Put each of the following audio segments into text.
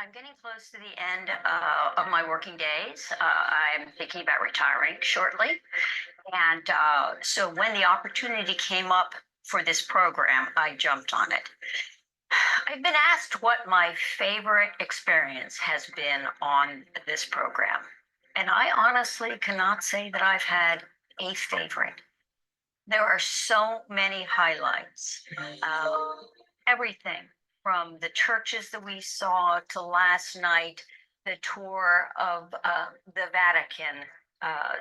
I'm getting close to the end of my working days. I'm thinking about retiring shortly. And so when the opportunity came up for this program, I jumped on it. I've been asked what my favorite experience has been on this program. And I honestly cannot say that I've had a favorite. There are so many highlights. Everything from the churches that we saw to last night, the tour of the Vatican,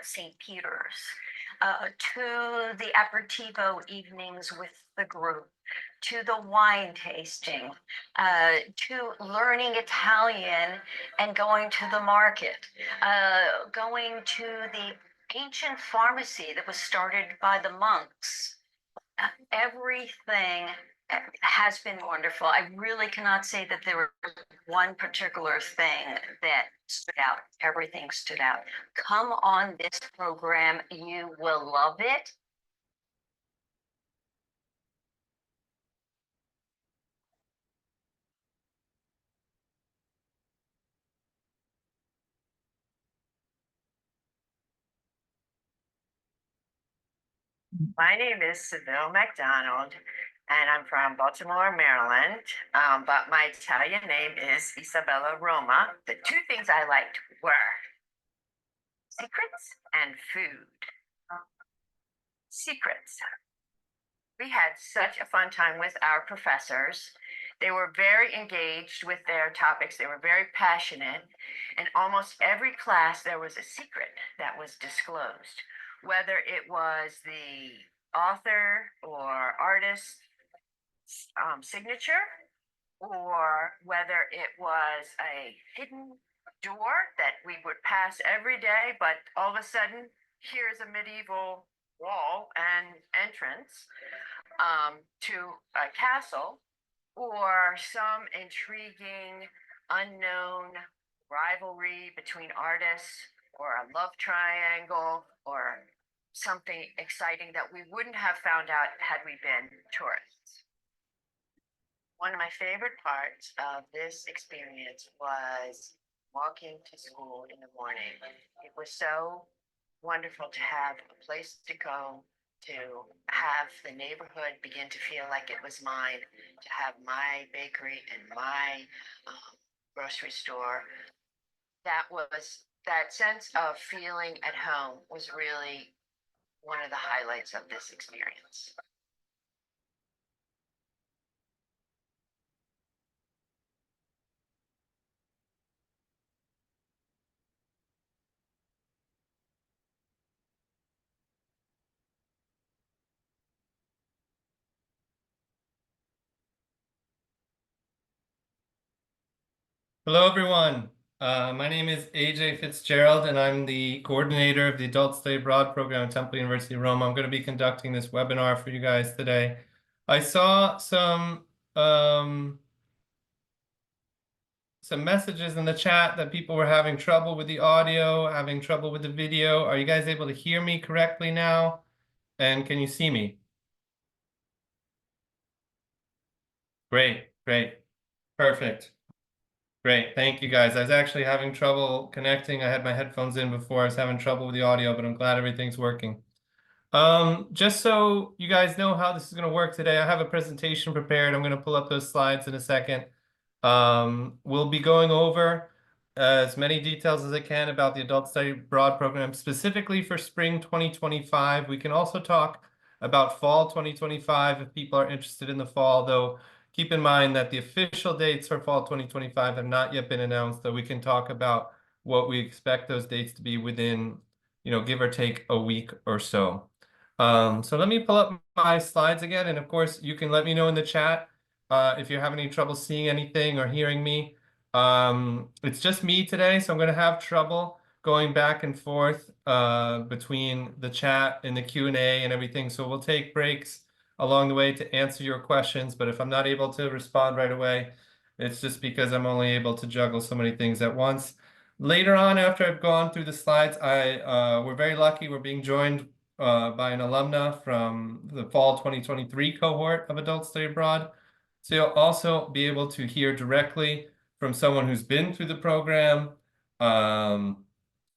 St. Peter's, to the aperitivo evenings with the group, to the wine tasting, to learning Italian and going to the market, going to the ancient pharmacy that was started by the monks. Everything has been wonderful. I really cannot say that there was one particular thing that stood out. Everything stood out. Come on this program, you will love it. My name is Seville McDonald, and I'm from Baltimore, Maryland. But my Italian name is Isabella Roma. The two things I liked were secrets and food. Secrets. We had such a fun time with our professors. They were very engaged with their topics. They were very passionate. In almost every class, there was a secret that was disclosed, whether it was the author or artist signature, or whether it was a hidden door that we would pass every day, but all of a sudden, here's a medieval wall and entrance to a castle, or some intriguing, unknown rivalry between artists, or a love triangle, or something exciting that we wouldn't have found out had we been tourists. One of my favorite parts of this experience was walking to school in the morning. It was so wonderful to have a place to go, to have the neighborhood begin to feel like it was mine, to have my bakery and my grocery store. That sense of feeling at home was really one of the highlights of this experience. Hello, everyone. My name is AJ Fitzgerald, and I'm the coordinator of the Adult Study Abroad program at Temple University Rome. I'm going to be conducting this webinar for you guys today. I saw some messages in the chat that people were having trouble with the audio, having trouble with the video. Are you guys able to hear me correctly now? And can you see me? Great, great, perfect. Great, thank you guys. I was actually having trouble connecting. I had my headphones in before. I was having trouble with the audio, but I'm glad everything's working. Just so you guys know how this is going to work today, I have a presentation prepared. I'm going to pull up those slides in a second. We'll be going over as many details as I can about the Adult Study Abroad program, specifically for spring 2025. We can also talk about fall 2025 if people are interested in the fall, though keep in mind that the official dates for fall 2025 have not yet been announced, though we can talk about what we expect those dates to be within, give or take a week or so. So let me pull up my slides again, and of course, you can let me know in the chat if you're having any trouble seeing anything or hearing me. It's just me today, so I'm going to have trouble going back and forth between the chat and the Q&A and everything. So we'll take breaks along the way to answer your questions. But if I'm not able to respond right away, it's just because I'm only able to juggle so many things at once. Later on, after I've gone through the slides, we're very lucky. We're being joined by an alumna from the fall 2023 cohort of Adult Study Abroad. So you'll also be able to hear directly from someone who's been through the program, and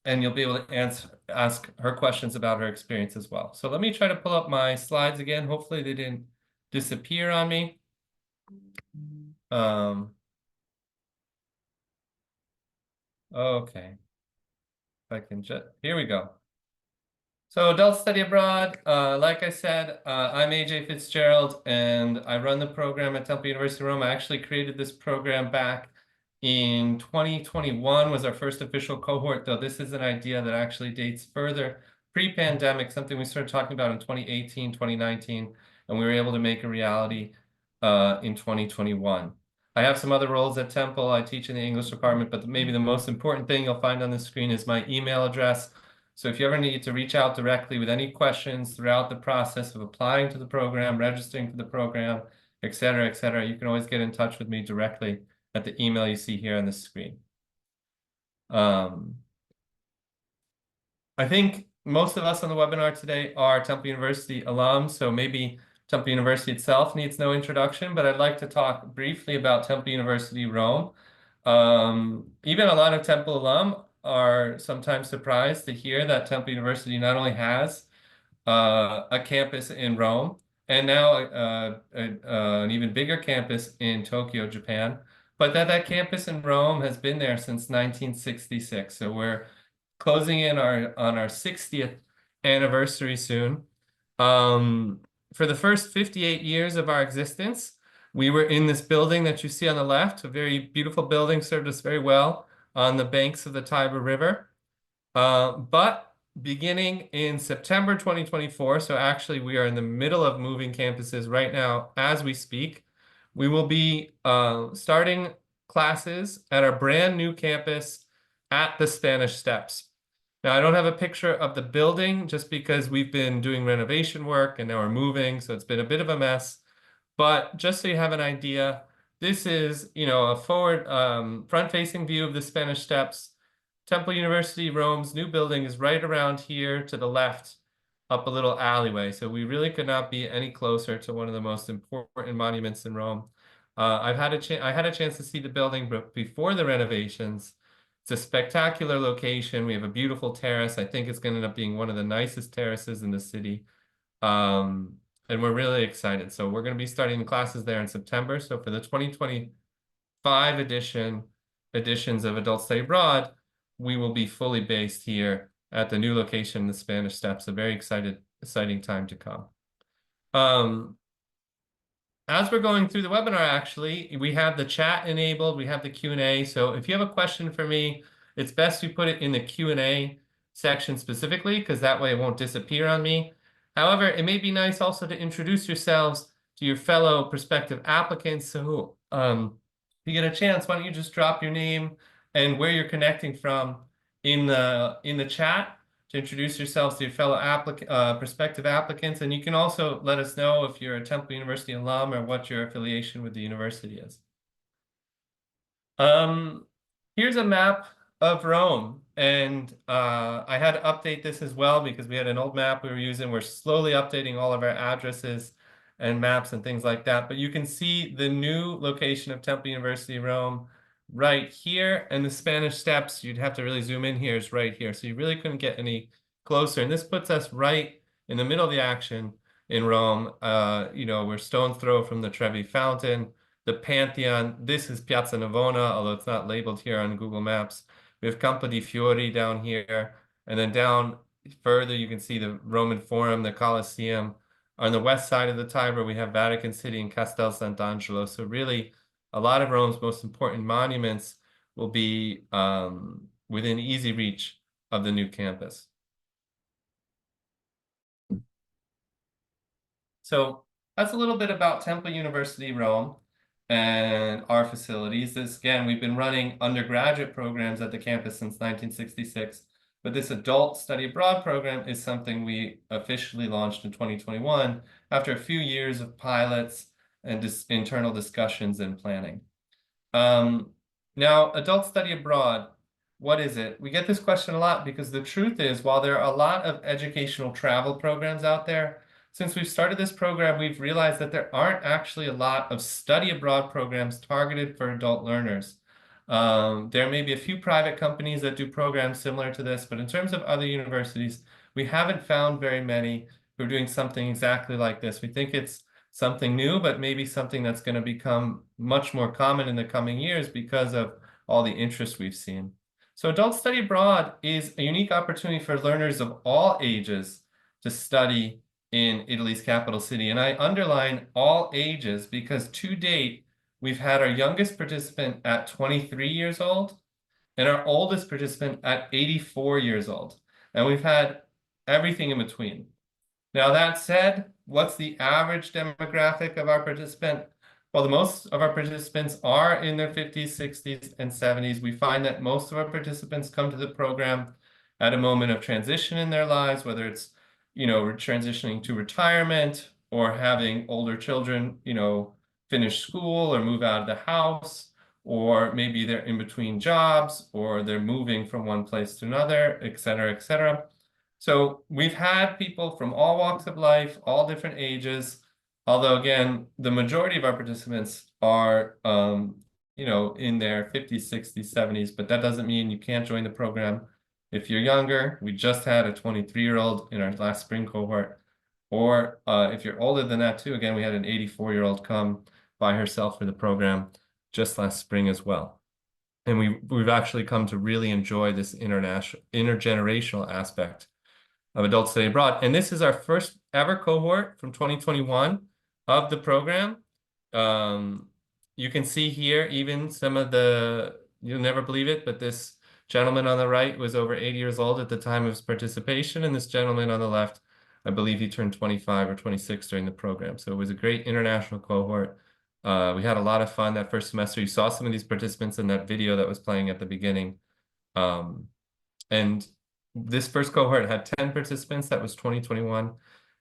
you'll be able to ask her questions about her experience as well. So let me try to pull up my slides again. Hopefully they didn't disappear on me. Okay. If I can just, here we go. So adult study abroad, like I said, I'm AJ Fitzgerald and I run the program at Temple University Rome. I actually created this program back in 2021 was our first official cohort, though this is an idea that actually dates further pre-pandemic, something we started talking about in 2018, 2019, and we were able to make a reality in 2021. I have some other roles at Temple. I teach in the English department, but maybe the most important thing you'll find on the screen is my email address. So if you ever need to reach out directly with any questions throughout the process of applying to the program, registering for the program, et cetera, you can always get in touch with me directly at the email you see here on the screen. I think most of us on the webinar today are Temple University alums, so maybe Temple University itself needs no introduction, but I'd like to talk briefly about Temple University Rome. Even a lot of Temple alum are sometimes surprised to hear that Temple University not only has a campus in Rome, and now an even bigger campus in Tokyo, Japan, but that campus in Rome has been there since 1966. So we're closing in on our 60th anniversary soon. For the first 58 years of our existence, we were in this building that you see on the left, a very beautiful building, served us very well on the banks of the Tiber River. But beginning in September 2024, so actually we are in the middle of moving campuses right now as we speak, we will be starting classes at our brand new campus at the Spanish Steps. Now, I don't have a picture of the building just because we've been doing renovation work and now we're moving, so it's been a bit of a mess. But just so you have an idea, this is, a forward, front-facing view of the Spanish Steps. Temple University Rome's new building is right around here to the left, up a little alleyway. So we really could not be any closer to one of the most important monuments in Rome. I had a chance to see the building before the renovations. It's a spectacular location. We have a beautiful terrace. I think it's going to end up being one of the nicest terraces in the city. And we're really excited. So we're going to be starting the classes there in September. So for the 2025 editions of Adult Study Abroad, we will be fully based here at the new location, the Spanish Steps. A very exciting time to come. As we're going through the webinar, actually, we have the chat enabled, we have the Q&A. So if you have a question for me, it's best you put it in the Q&A section specifically, because that way it won't disappear on me. However, it may be nice also to introduce yourselves to your fellow prospective applicants. So if you get a chance, why don't you just drop your name and where you're connecting from in the chat to introduce yourselves to your fellow prospective applicants. And you can also let us know if you're a Temple University alum or what your affiliation with the university is. Here's a map of Rome. And I had to update this as well because we had an old map we were using. We're slowly updating all of our addresses and maps and things like that. But you can see the new location of Temple University Rome right here, and the Spanish Steps, you'd have to really zoom in here, is right here. So you really couldn't get any closer. And this puts us right in the middle of the action in Rome. We're stone's throw from the Trevi Fountain, the Pantheon. This is Piazza Navona, although it's not labeled here on Google Maps. We have Campo di Fiori down here. And then down further, you can see the Roman Forum, the Colosseum. On the west side of the Tiber, we have Vatican City and Castel Sant'Angelo. So really, a lot of Rome's most important monuments will be within easy reach of the new campus. So that's a little bit about Temple University Rome and our facilities. Again, we've been running undergraduate programs at the campus since 1966, but this adult study abroad program is something we officially launched in 2021 after a few years of pilots and internal discussions and planning. Now, adult study abroad, what is it? We get this question a lot because the truth is, while there are a lot of educational travel programs out there, since we've started this program, we've realized that there aren't actually a lot of study abroad programs targeted for adult learners. There may be a few private companies that do programs similar to this, but in terms of other universities, we haven't found very many who are doing something exactly like this. We think it's something new, but maybe something that's going to become much more common in the coming years because of all the interest we've seen. So adult study abroad is a unique opportunity for learners of all ages to study in Italy's capital city. And I underline all ages because to date, we've had our youngest participant at 23 years old and our oldest participant at 84 years old. And we've had everything in between. Now, that said, what's the average demographic of our participant? Well, the most of our participants are in their 50s, 60s, and 70s. We find that most of our participants come to the program at a moment of transition in their lives, whether it's, transitioning to retirement or having older children, finish school or move out of the house, or maybe they're in between jobs or they're moving from one place to another, et cetera, et cetera. So we've had people from all walks of life, all different ages, although again, the majority of our participants are, in their 50s, 60s, 70s, but that doesn't mean you can't join the program if you're younger. We just had a 23-year-old in our last spring cohort, or if you're older than that too, again, we had an 84-year-old come by herself for the program just last spring as well. And we've actually come to really enjoy this intergenerational aspect of adult study abroad. And this is our first ever cohort from 2021 of the program. You can see here even some of you'll never believe it, but this gentleman on the right was over 80 years old at the time of his participation, and this gentleman on the left, I believe he turned 25 or 26 during the program. So it was a great international cohort. We had a lot of fun that first semester. You saw some of these participants in that video that was playing at the beginning. And this first cohort had 10 participants. That was 2021.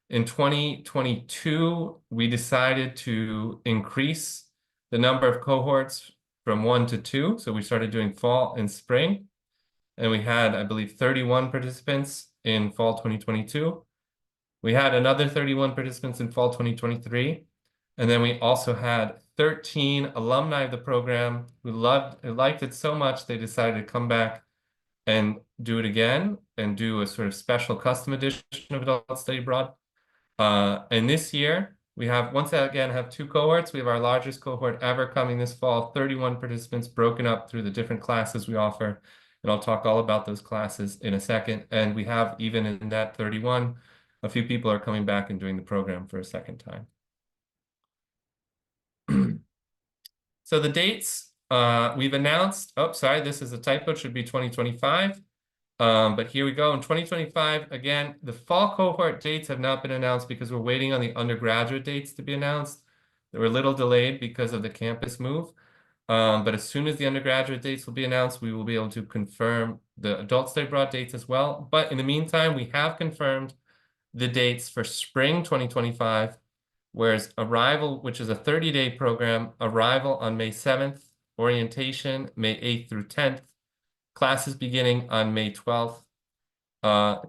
In 2022, we decided to increase the number of cohorts from 1 to 2. So we started doing fall and spring. And we had, I believe, 31 participants in fall 2022. We had another 31 participants in fall 2023. And then we also had 13 alumni of the program who liked it so much, they decided to come back and do it again and do a sort of special custom edition of Adult Study Abroad. And this year, we have, once again, have 2 cohorts. We have our largest cohort ever coming this fall, 31 participants broken up through the different classes we offer. And I'll talk all about those classes in a second. And we have, even in that 31, a few people are coming back and doing the program for a second time. So the dates we've announced, oh, sorry, this is a typo, it should be 2025. But here we go in 2025. Again, the fall cohort dates have not been announced because we're waiting on the undergraduate dates to be announced. They were a little delayed because of the campus move. But as soon as the undergraduate dates will be announced, we will be able to confirm the adult study abroad dates as well. But in the meantime, we have confirmed the dates for spring 2025. Whereas arrival, which is a 30-day program, arrival on May 7th, orientation May 8th through 10th, classes beginning on May 12th,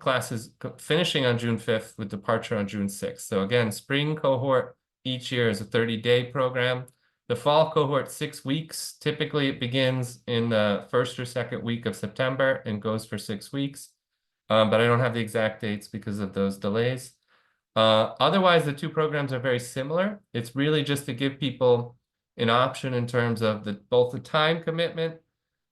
classes finishing on June 5th with departure on June 6th. So again, spring cohort each year is a 30-day program. The fall cohort, 6 weeks. Typically, it begins in the first or second week of September and goes for 6 weeks. But I don't have the exact dates because of those delays. Otherwise, the 2 programs are very similar. It's really just to give people an option in terms of both the time commitment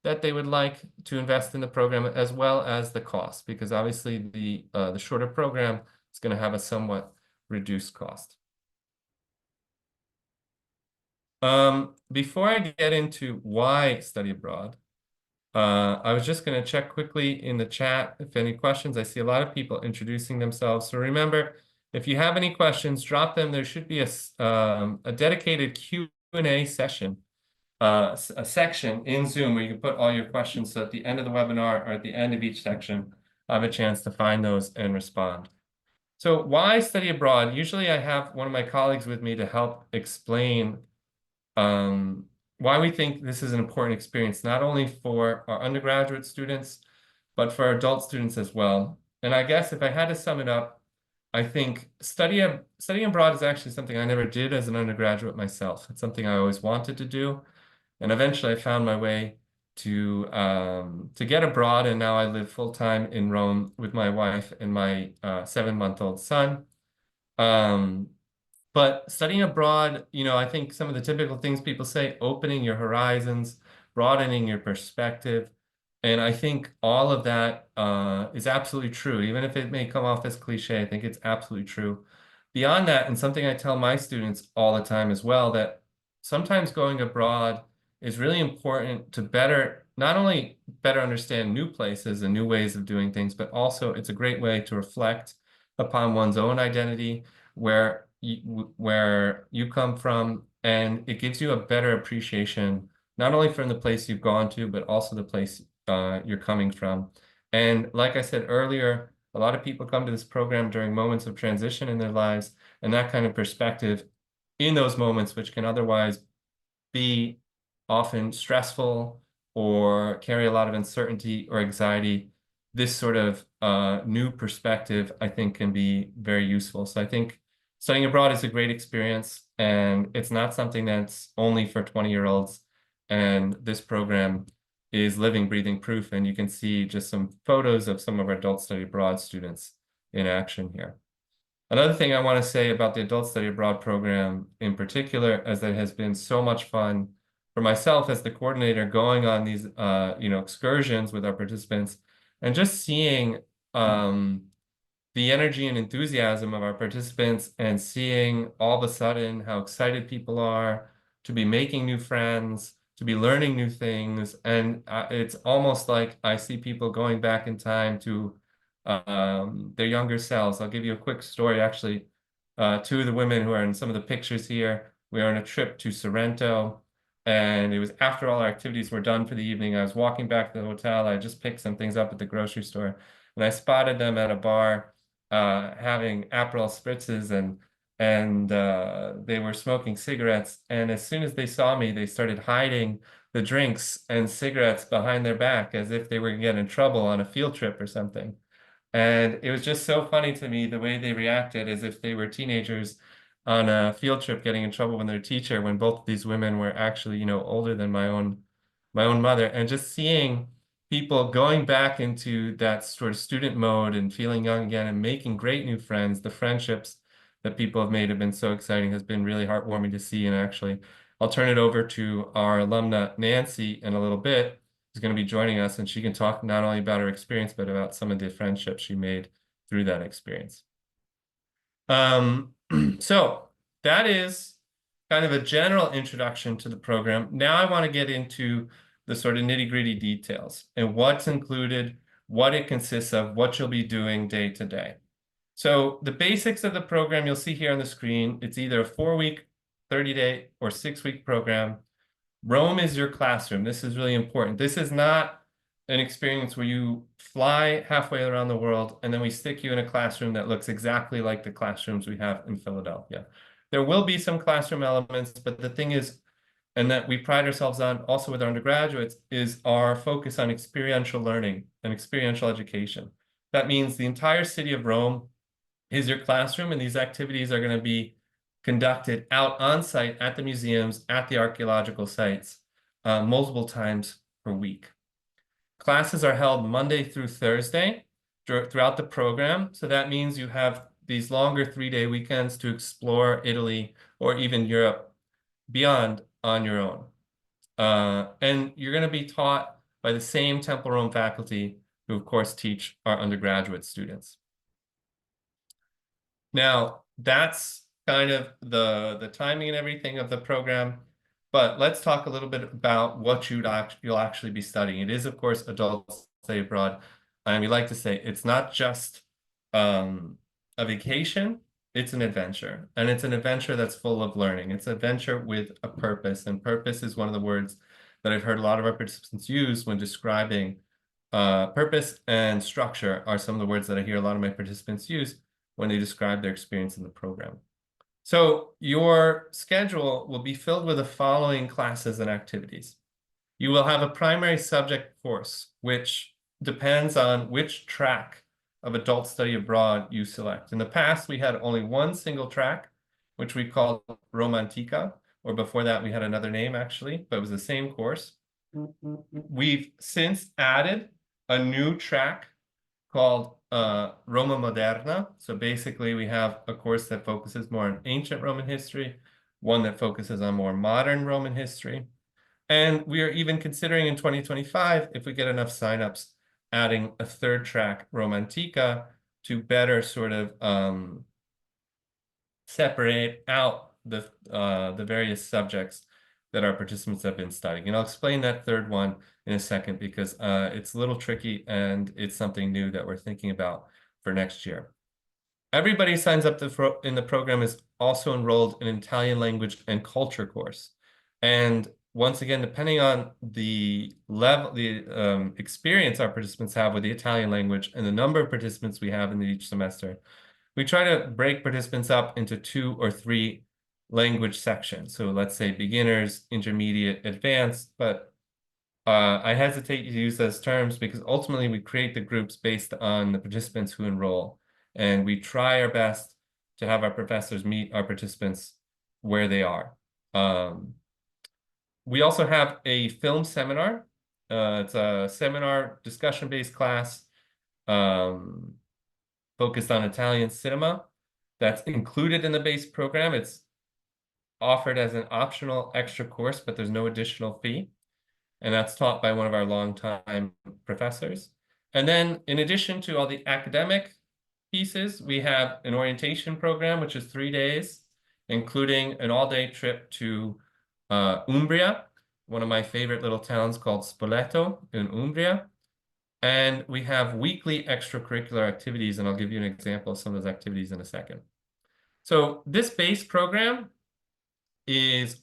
that they would like to invest in the program, as well as the cost, because obviously the shorter program is going to have a somewhat reduced cost. Before I get into why study abroad, I was just going to check quickly in the chat if any questions. I see a lot of people introducing themselves. So remember, if you have any questions, drop them. There should be a dedicated Q&A session, a section in Zoom where you can put all your questions. So at the end of the webinar or at the end of each section, I have a chance to find those and respond. So why study abroad? Usually I have one of my colleagues with me to help explain why we think this is an important experience, not only for our undergraduate students, but for our adult students as well. And I guess if I had to sum it up, I think studying abroad is actually something I never did as an undergraduate myself. It's something I always wanted to do. And eventually I found my way to get abroad, and now I live full-time in Rome with my wife and my 7-month-old son. But studying abroad, I think some of the typical things people say, opening your horizons, broadening your perspective. And I think all of that is absolutely true. Even if it may come off as cliche, I think it's absolutely true. Beyond that, and something I tell my students all the time as well, that sometimes going abroad is really important to not only better understand new places and new ways of doing things, but also it's a great way to reflect upon one's own identity, where you come from, and it gives you a better appreciation, not only from the place you've gone to, but also the place you're coming from. And like I said earlier, a lot of people come to this program during moments of transition in their lives, and that kind of perspective in those moments, which can otherwise be often stressful or carry a lot of uncertainty or anxiety, this sort of new perspective, I think, can be very useful. So I think studying abroad is a great experience, and it's not something that's only for 20-year-olds. And this program is living, breathing proof, and you can see just some photos of some of our adult study abroad students in action here. Another thing I want to say about the Adult Study Abroad program in particular is that it has been so much fun for myself as the coordinator, going on these excursions with our participants and just seeing the energy and enthusiasm of our participants, and seeing all of a sudden how excited people are to be making new friends, to be learning new things. And it's almost like I see people going back in time to their younger selves. I'll give you a quick story. Actually, two of the women who are in some of the pictures here, we were on a trip to Sorrento, and it was after all our activities were done for the evening. I was walking back to the hotel. I just picked some things up at the grocery store, and I spotted them at a bar having Aperol spritzes, and they were smoking cigarettes. And as soon as they saw me, they started hiding the drinks and cigarettes behind their back as if they were going to get in trouble on a field trip or something. And it was just so funny to me the way they reacted, as if they were teenagers on a field trip getting in trouble with their teacher, when both of these women were actually, older than my own mother. And just seeing people going back into that sort of student mode and feeling young again and making great new friends, the friendships that people have made have been so exciting, has been really heartwarming to see. And actually, I'll turn it over to our alumna, Nancy, in a little bit, who's going to be joining us, and she can talk not only about her experience, but about some of the friendships she made through that experience. So that is kind of a general introduction to the program. Now I want to get into the sort of nitty-gritty details and what's included, what it consists of, what you'll be doing day to day. So the basics of the program you'll see here on the screen. It's either a 4-week, 30-day, or 6-week program. Rome is your classroom. This is really important. This is not an experience where you fly halfway around the world and then we stick you in a classroom that looks exactly like the classrooms we have in Philadelphia. There will be some classroom elements, but the thing is, and that we pride ourselves on also with our undergraduates, is our focus on experiential learning and experiential education. That means the entire city of Rome is your classroom, and these activities are going to be conducted out on site at the museums, at the archaeological sites, multiple times per week. Classes are held Monday through Thursday throughout the program. So that means you have these longer 3-day weekends to explore Italy or even Europe beyond on your own. And you're going to be taught by the same Temple Rome faculty who, of course, teach our undergraduate students. Now, that's kind of the timing and everything of the program, but let's talk a little bit about what you'll actually be studying. It is, of course, adult study abroad, and we like to say it's not just a vacation, it's an adventure, and it's an adventure that's full of learning. It's an adventure with a purpose, and purpose is one of the words that I've heard a lot of our participants use when describing purpose, and structure are some of the words that I hear a lot of my participants use when they describe their experience in the program. So your schedule will be filled with the following classes and activities. You will have a primary subject course, which depends on which track of adult study abroad you select. In the past, we had only one single track, which we called Romantica, or before that we had another name actually, but it was the same course. we've since added a new track called Roma Moderna. So basically, we have a course that focuses more on ancient Roman history, one that focuses on more modern Roman history. And we are even considering in 2025, if we get enough signups, adding a third track, Roma Antica, to better sort of separate out the various subjects that our participants have been studying. And I'll explain that third one in a second because it's a little tricky and it's something new that we're thinking about for next year. Everybody who signs up in the program is also enrolled in an Italian language and culture course. And once again, depending on the level, the experience our participants have with the Italian language and the number of participants we have in each semester, we try to break participants up into 2 or 3 language sections. So let's say beginners, intermediate, advanced, but I hesitate to use those terms because ultimately we create the groups based on the participants who enroll. And we try our best to have our professors meet our participants where they are. We also have a film seminar. It's a seminar discussion-based class focused on Italian cinema. That's included in the base program. It's offered as an optional extra course, but there's no additional fee. And that's taught by one of our longtime professors. And then in addition to all the academic pieces, we have an orientation program, which is 3 days, including an all-day trip to Umbria, one of my favorite little towns called Spoleto in Umbria. And we have weekly extracurricular activities, and I'll give you an example of some of those activities in a second. So this base program is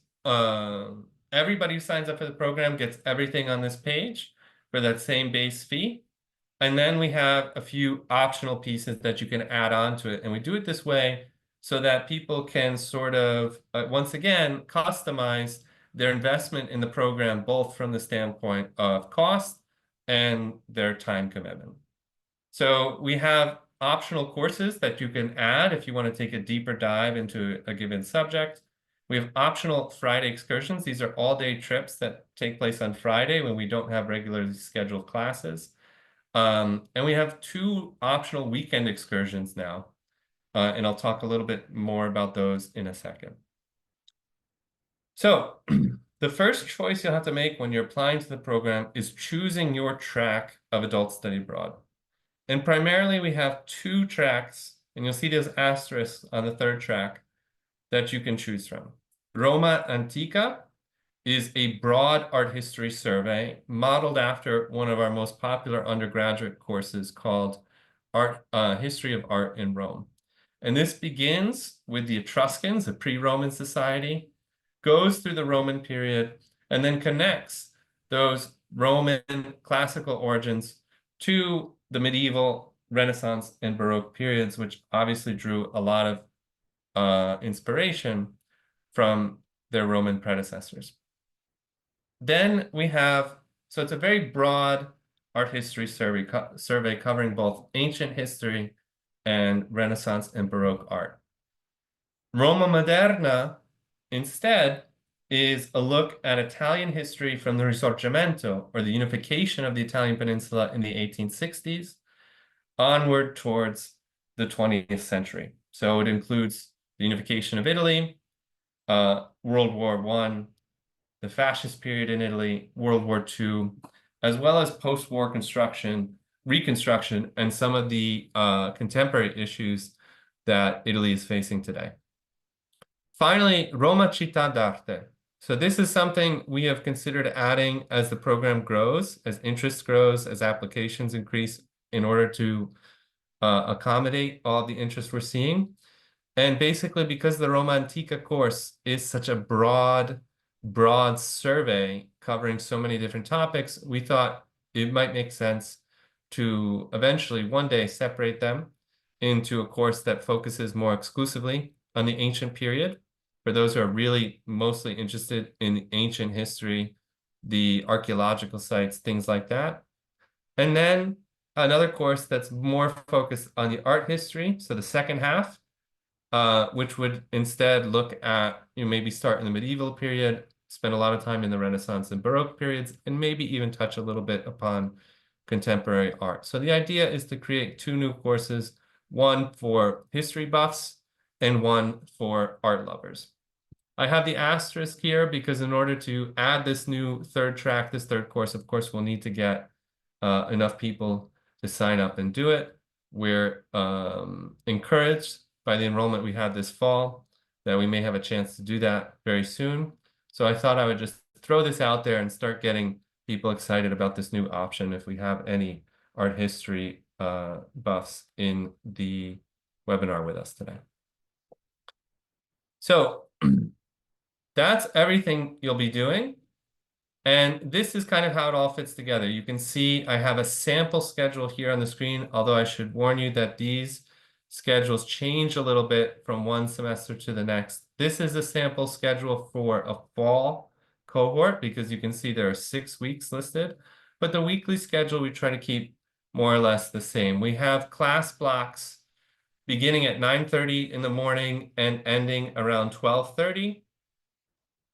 everybody who signs up for the program gets everything on this page for that same base fee. And then we have a few optional pieces that you can add on to it. And we do it this way so that people can sort of, once again, customize their investment in the program, both from the standpoint of cost and their time commitment. So we have optional courses that you can add if you want to take a deeper dive into a given subject. We have optional Friday excursions. These are all-day trips that take place on Friday when we don't have regularly scheduled classes. And we have 2 optional weekend excursions now. And I'll talk a little bit more about those in a second. So the first choice you'll have to make when you're applying to the program is choosing your track of adult study abroad. And primarily we have 2 tracks, and you'll see those asterisks on the third track that you can choose from. Roma Antica is a broad art history survey modeled after one of our most popular undergraduate courses called History of Art in Rome. And this begins with the Etruscans, a pre-Roman society, goes through the Roman period, and then connects those Roman classical origins to the medieval, Renaissance, and Baroque periods, which obviously drew a lot of inspiration from their Roman predecessors. Then we have, so it's a very broad art history survey covering both ancient history and Renaissance and Baroque art. Roma Moderna, instead, is a look at Italian history from the Risorgimento, or the unification of the Italian peninsula in the 1860s, onward towards the 20th century. So it includes the unification of Italy, World War I, the fascist period in Italy, World War II, as well as post-war reconstruction, and some of the contemporary issues that Italy is facing today. Finally, Roma Città d'Arte. So this is something we have considered adding as the program grows, as interest grows, as applications increase, in order to accommodate all the interest we're seeing. And basically, because the Roma Antica course is such a broad survey covering so many different topics, we thought it might make sense to eventually one day separate them into a course that focuses more exclusively on the ancient period, for those who are really mostly interested in the ancient history, the archaeological sites, things like that. And then another course that's more focused on the art history, so the second half, which would instead look at, maybe start in the medieval period spend a lot of time in the Renaissance and Baroque periods, and maybe even touch a little bit upon contemporary art. So the idea is to create 2 new courses, one for history buffs and one for art lovers. I have the asterisk here because in order to add this new third track, this third course, of course, we'll need to get enough people to sign up and do it. We're encouraged by the enrollment we had this fall that we may have a chance to do that very soon. So I thought I would just throw this out there and start getting people excited about this new option if we have any art history buffs in the webinar with us today. So that's everything you'll be doing. And this is kind of how it all fits together. You can see I have a sample schedule here on the screen, although I should warn you that these schedules change a little bit from one semester to the next. This is a sample schedule for a fall cohort because you can see there are 6 weeks listed, but the weekly schedule we try to keep more or less the same. We have class blocks beginning at 9:30 in the morning and ending around 12:30.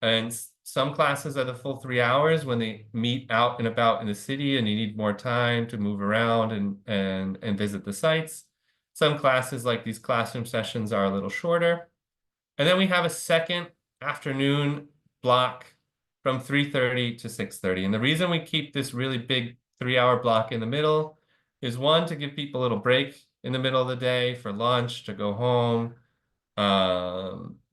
And some classes are the full 3 hours when they meet out and about in the city and you need more time to move around and visit the sites. Some classes, like these classroom sessions, are a little shorter. And then we have a second afternoon block from 3:30 to 6:30. And the reason we keep this really big 3-hour block in the middle is, one, to give people a little break in the middle of the day for lunch, to go home,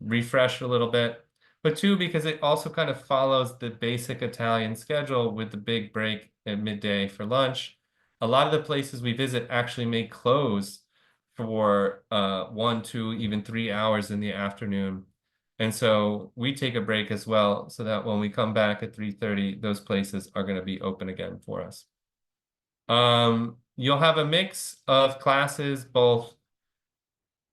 refresh a little bit. But 2, because it also kind of follows the basic Italian schedule with the big break at midday for lunch. A lot of the places we visit actually may close for 1, 2, even 3 hours in the afternoon. And so we take a break as well, so that when we come back at 3:30, those places are going to be open again for us. You'll have a mix of classes, both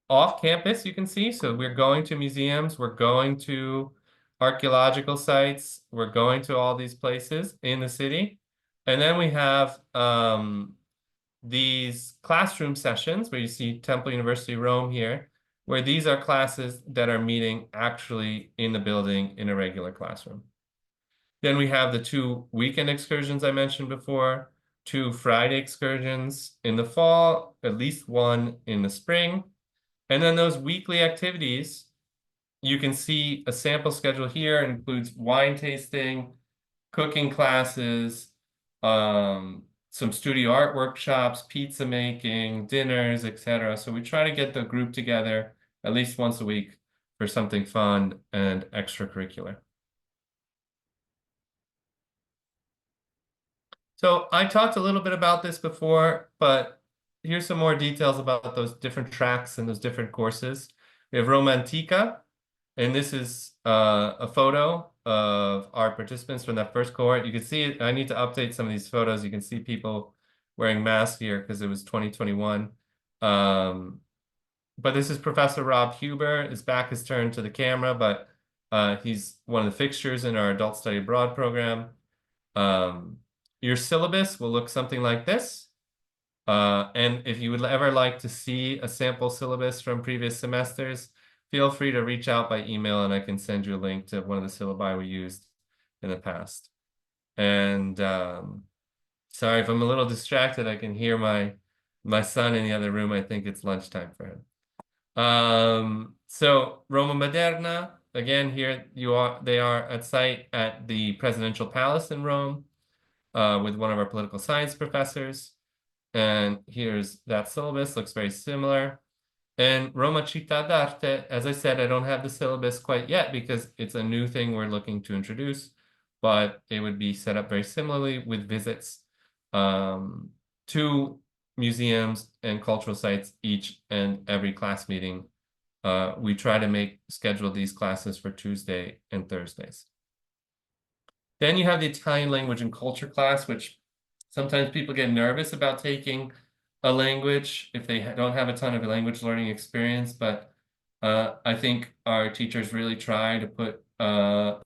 off campus, you can see. So we're going to museums, we're going to archaeological sites, we're going to all these places in the city. And then we have these classroom sessions where you see Temple University Rome here, where these are classes that are meeting actually in the building in a regular classroom. Then we have the 2 weekend excursions I mentioned before, 2 Friday excursions in the fall, at least 1 in the spring. And then those weekly activities, you can see a sample schedule here. It includes wine tasting, cooking classes, some studio art workshops, pizza making, dinners, etc. So we try to get the group together at least once a week for something fun and extracurricular. So I talked a little bit about this before, but here's some more details about those different tracks and those different courses. We have Romantica, and this is a photo of our participants from that first cohort. You can see it. I need to update some of these photos. You can see people wearing masks here because it was 2021. But this is Professor Rob Huber. His back is turned to the camera, but he's one of the fixtures in our Adult Study Abroad program. Your syllabus will look something like this. And if you would ever like to see a sample syllabus from previous semesters, feel free to reach out by email and I can send you a link to one of the syllabi we used in the past. And sorry if I'm a little distracted. I can hear my son in the other room. I think it's lunchtime for him. So Roma Moderna, again, here they are at site at the Presidential Palace in Rome with one of our political science professors. And here's that syllabus, looks very similar. And Roma Città d'Arte, as I said, I don't have the syllabus quite yet because it's a new thing we're looking to introduce, but it would be set up very similarly with visits to museums and cultural sites each and every class meeting. We try to schedule these classes for Tuesday and Thursdays. Then you have the Italian language and culture class, which sometimes people get nervous about taking a language if they don't have a ton of language learning experience. But I think our teachers really try to put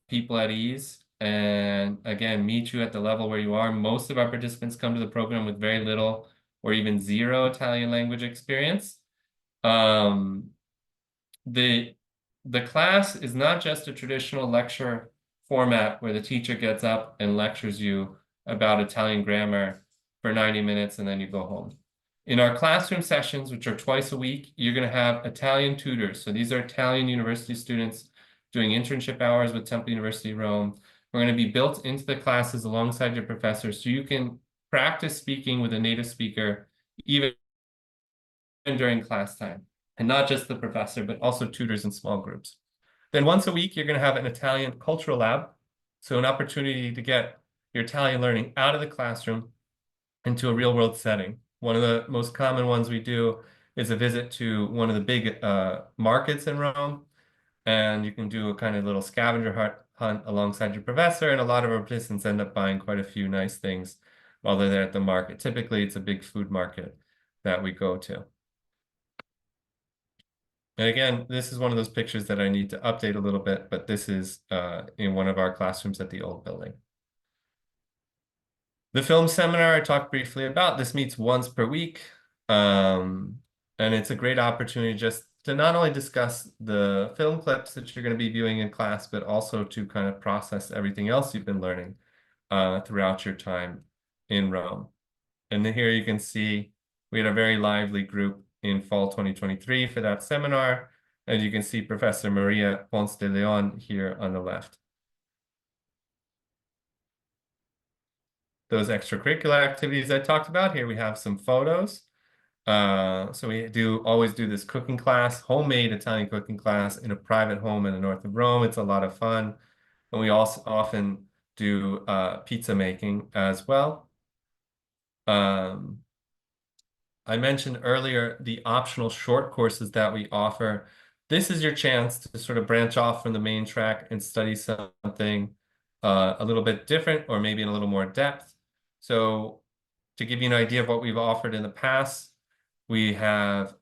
people at ease and, again, meet you at the level where you are. Most of our participants come to the program with very little or even 0 Italian language experience. The class is not just a traditional lecture format where the teacher gets up and lectures you about Italian grammar for 90 minutes and then you go home. In our classroom sessions, which are twice a week, you're going to have Italian tutors. So these are Italian university students doing internship hours with Temple University Rome. We're going to be built into the classes alongside your professors so you can practice speaking with a native speaker even during class time. And not just the professor, but also tutors in small groups. Then once a week, you're going to have an Italian cultural lab. So an opportunity to get your Italian learning out of the classroom into a real world setting. One of the most common ones we do is a visit to one of the big markets in Rome. And you can do a kind of little scavenger hunt alongside your professor. And a lot of our participants end up buying quite a few nice things while they're there at the market. Typically, it's a big food market that we go to. And again, this is one of those pictures that I need to update a little bit, but this is in one of our classrooms at the old building. The film seminar I talked briefly about, this meets once per week. And it's a great opportunity just to not only discuss the film clips that you're going to be viewing in class, but also to kind of process everything else you've been learning throughout your time in Rome. And then here you can see we had a very lively group in fall 2023 for that seminar. And you can see Professor Maria Ponce de Leon here on the left. Those extracurricular activities I talked about, here we have some photos. So we always do this cooking class, homemade Italian cooking class in a private home in the north of Rome. It's a lot of fun. And we also often do pizza making as well. I mentioned earlier the optional short courses that we offer. This is your chance to sort of branch off from the main track and study something a little bit different or maybe in a little more depth. So to give you an idea of what we've offered in the past, we have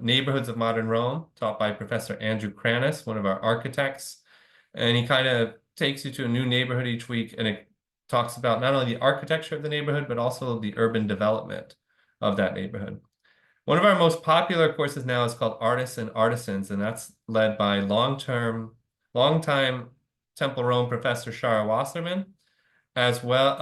Neighborhoods of Modern Rome, taught by Professor Andrew Kranis, one of our architects. And he kind of takes you to a new neighborhood each week, and it talks about not only the architecture of the neighborhood, but also the urban development of that neighborhood. One of our most popular courses now is called Artists and Artisans, and that's led by longtime Temple Rome professor Shara Wasserman, as well.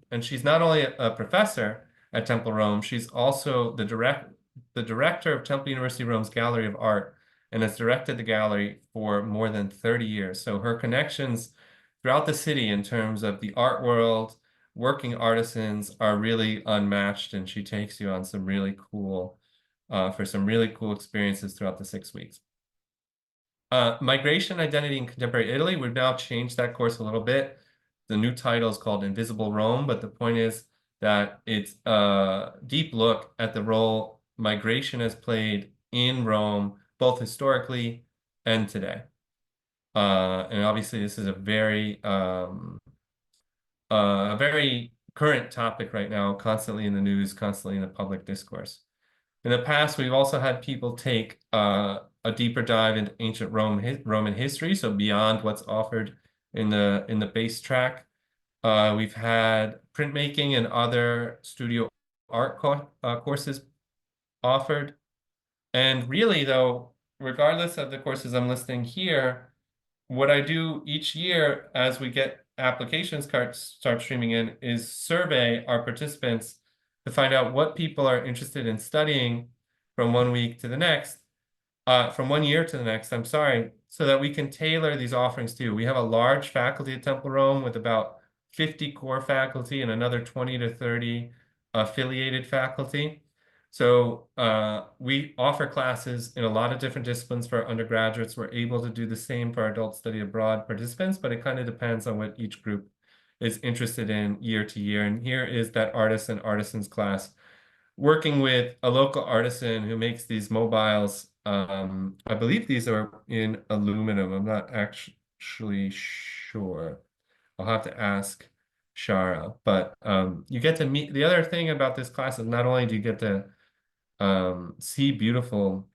And she's not only a professor at Temple Rome, she's also the director of Temple University Rome's Gallery of Art, and has directed the gallery for more than 30 years. So her connections throughout the city in terms of the art world, working artisans are really unmatched, and she takes you on some really cool, for some really cool experiences throughout the 6 weeks. Migration, Identity, in Contemporary Italy, we've now changed that course a little bit. The new title is called Invisible Rome, but the point is that it's a deep look at the role migration has played in Rome, both historically and today. And obviously, this is a very current topic right now, constantly in the news, constantly in the public discourse. In the past, we've also had people take a deeper dive into ancient Roman history, so beyond what's offered in the base track. We've had printmaking and other studio art courses offered. And really, though, regardless of the courses I'm listing here, what I do each year as we get applications start streaming in is survey our participants to find out what people are interested in studying from one week to the next, from one year to the next, I'm sorry, so that we can tailor these offerings to you. We have a large faculty at Temple Rome with about 50 core faculty and another 20 to 30 affiliated faculty. So we offer classes in a lot of different disciplines for our undergraduates. We're able to do the same for our adult study abroad participants, but it kind of depends on what each group is interested in year to year. And here is that Artists and Artisans class, working with a local artisan who makes these mobiles. I believe these are in aluminum. I'm not actually sure. I'll have to ask Shara. But you get to meet. The other thing about this class is not only do you get to see beautiful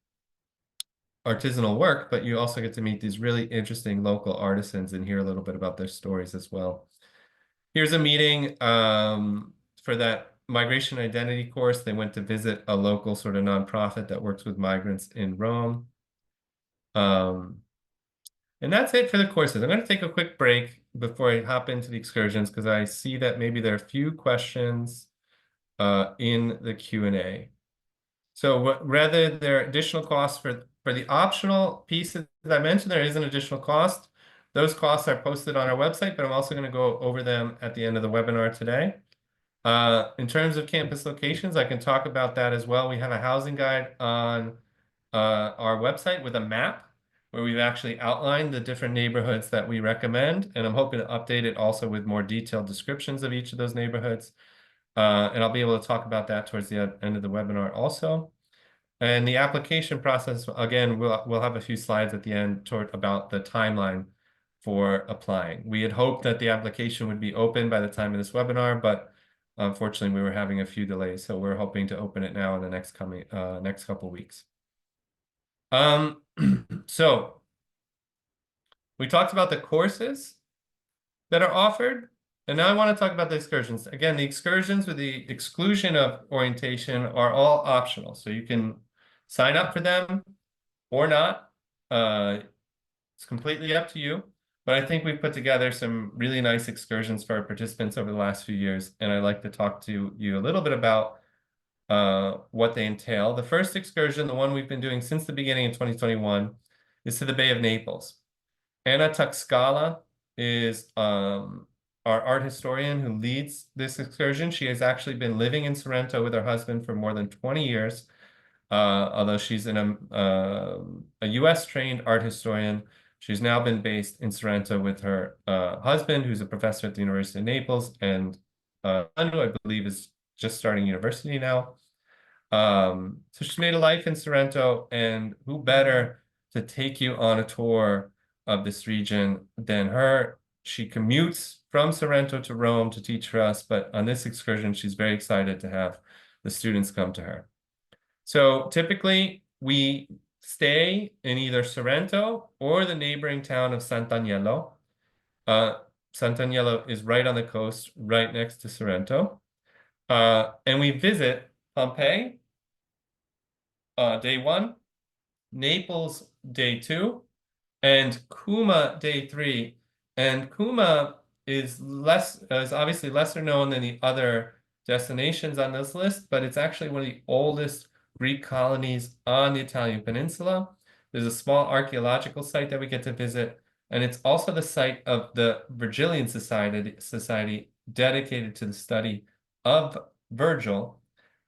artisanal work, but you also get to meet these really interesting local artisans and hear a little bit about their stories as well. Here's a meeting for that migration identity course. They went to visit a local sort of nonprofit that works with migrants in Rome. And And that's it for the courses. I'm going to take a quick break before I hop into the excursions because I see that maybe there are a few questions in the Q&A. So rather there are additional costs for the optional pieces that I mentioned, there is an additional cost. Those costs are posted on our website, but I'm also going to go over them at the end of the webinar today. In terms of campus locations, I can talk about that as well. We have a housing guide on our website with a map where we've actually outlined the different neighborhoods that we recommend, and I'm hoping to update it also with more detailed descriptions of each of those neighborhoods. And I'll be able to talk about that towards the end of the webinar also. And the application process, again, we'll have a few slides at the end about the timeline for applying. We had hoped that the application would be open by the time of this webinar, but unfortunately we were having a few delays, so we're hoping to open it now in the next couple weeks. So we talked about the courses that are offered, and now I want to talk about the excursions. Again, the excursions with the exclusion of orientation are all optional, so you can sign up for them or not. It's completely up to you. But I think we've put together some really nice excursions for our participants over the last few years, and I'd like to talk to you a little bit about what they entail. The first excursion, the one we've been doing since the beginning in 2021, is to the Bay of Naples. Anna Tuxcala is our art historian who leads this excursion. She has actually been living in Sorrento with her husband for more than 20 years. Although she's a US trained art historian, she's now been based in Sorrento with her husband, who's a professor at the University of Naples, and who I believe is just starting university now. So she's made a life in Sorrento, and who better to take you on a tour of this region than her? She commutes from Sorrento to Rome to teach for us, but on this excursion, she's very excited to have the students come to her. So typically we stay in either Sorrento or the neighboring town of Sant'Agnello. Sant'Agnello is right on the coast, right next to Sorrento. And we visit Pompeii, day 1, Naples, day 2, and Cuma, day 3. And Cuma is obviously lesser known than the other destinations on this list, but it's actually one of the oldest Greek colonies on the Italian peninsula. There's a small archaeological site that we get to visit, and it's also the site of the Virgilian Society dedicated to the study of Virgil.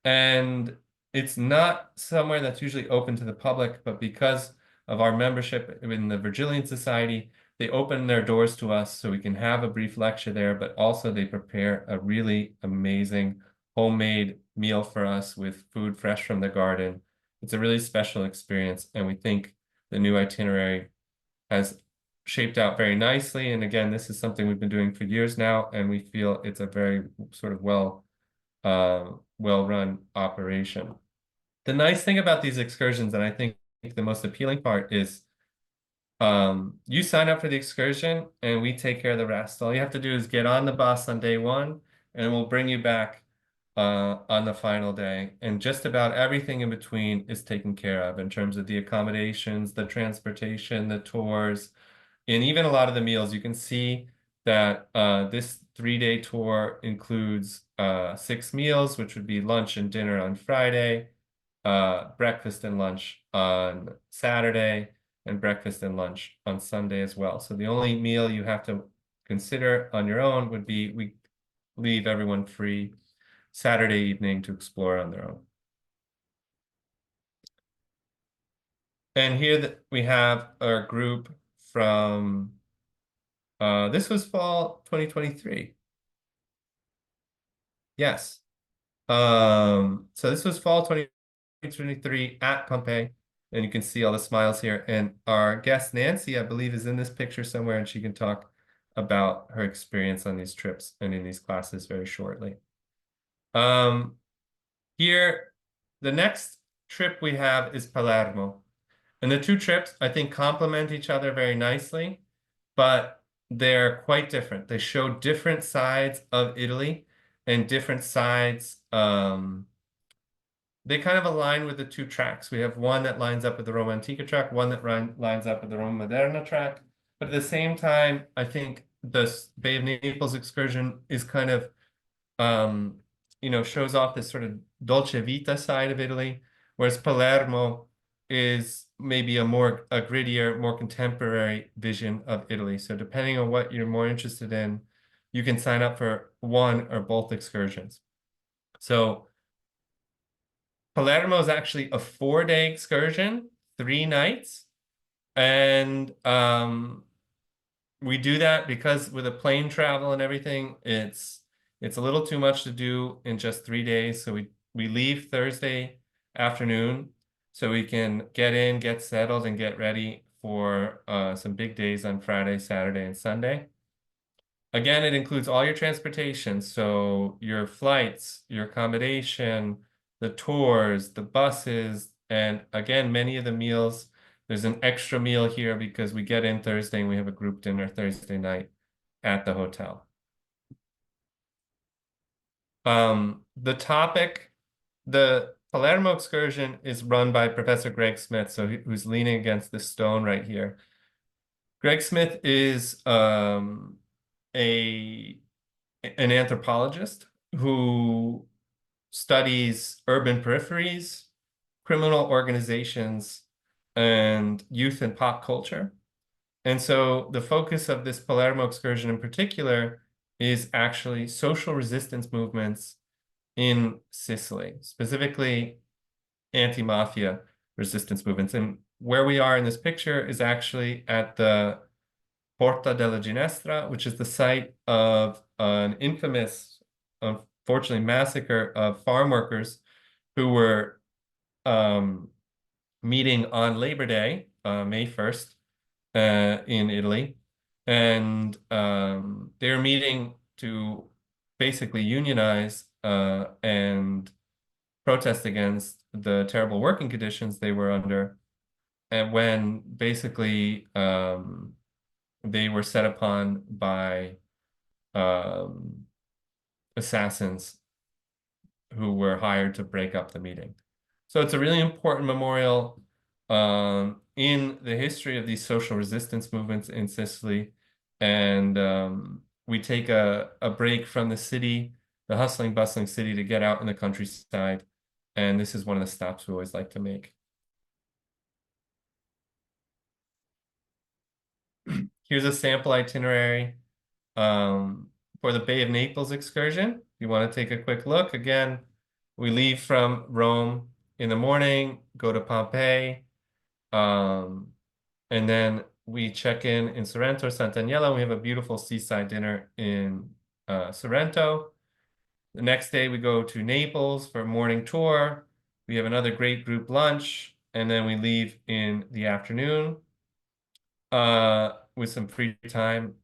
And it's not somewhere that's usually open to the public, but because of our membership in the Virgilian Society, they open their doors to us so we can have a brief lecture there, but also they prepare a really amazing homemade meal for us with food fresh from the garden. It's a really special experience, and we think the new itinerary has shaped out very nicely. And again, this is something we've been doing for years now, and we feel it's a very sort of well-run operation. The nice thing about these excursions, and I think the most appealing part, is you sign up for the excursion and we take care of the rest. All you have to do is get on the bus on day 1 and we'll bring you back on the final day. And just about everything in between is taken care of in terms of the accommodations, the transportation, the tours, and even a lot of the meals. You can see that this 3-day tour includes 6 meals, which would be lunch and dinner on Friday, breakfast and lunch on Saturday, and breakfast and lunch on Sunday as well. So the only meal you have to consider on your own would be we leave everyone free Saturday evening to explore on their own. And here we have our group from, this was fall 2023. Yes. So this was fall 2023 at Pompeii, and you can see all the smiles here. And our guest Nancy, I believe, is in this picture somewhere, and she can talk about her experience on these trips and in these classes very shortly. Here, the next trip we have is Palermo. And the 2 trips, I think, complement each other very nicely, but they're quite different. They show different sides of Italy and different sides. They kind of align with the 2 tracks. We have one that lines up with the Roma Antica track, one that lines up with the Roma Moderna track. But at the same time, I think the Bay of Naples excursion is kind of, shows off this sort of dolce vita side of Italy, whereas Palermo is maybe a grittier, more contemporary vision of Italy. So depending on what you're more interested in, you can sign up for one or both excursions. So Palermo is actually a 4-day excursion, 3 nights. And we do that because with a plane travel and everything, it's a little too much to do in just 3 days. So we leave Thursday afternoon so we can get in, get settled, and get ready for some big days on Friday, Saturday, and Sunday. Again, it includes all your transportation, so your flights, your accommodation, the tours, the buses, and again, many of the meals. There's an extra meal here because we get in Thursday and we have a group dinner Thursday night at the hotel. The Palermo excursion is run by Professor Greg Smith, who's leaning against this stone right here. Greg Smith is an anthropologist who studies urban peripheries, criminal organizations, and youth and pop culture. And so the focus of this Palermo excursion in particular is actually social resistance movements in Sicily, specifically anti-mafia resistance movements. And where we are in this picture is actually at the Porta della Ginestra, which is the site of an infamous, unfortunately, massacre of farm workers who were meeting on Labor Day, May 1st, in Italy. And they're meeting to basically unionize and protest against the terrible working conditions they were under. And when basically they were set upon by assassins who were hired to break up the meeting. So it's a really important memorial in the history of these social resistance movements in Sicily. And we take a break from the city, the hustling, bustling city, to get out in the countryside. And this is one of the stops we always like to make. Here's a sample itinerary for the Bay of Naples excursion. You want to take a quick look. Again, we leave from Rome in the morning, go to Pompeii, and then we check in Sorrento, Sant'Agnello. We have a beautiful seaside dinner in Sorrento. The next day, we go to Naples for a morning tour. We have another great group lunch, and then we leave in the afternoon with some free time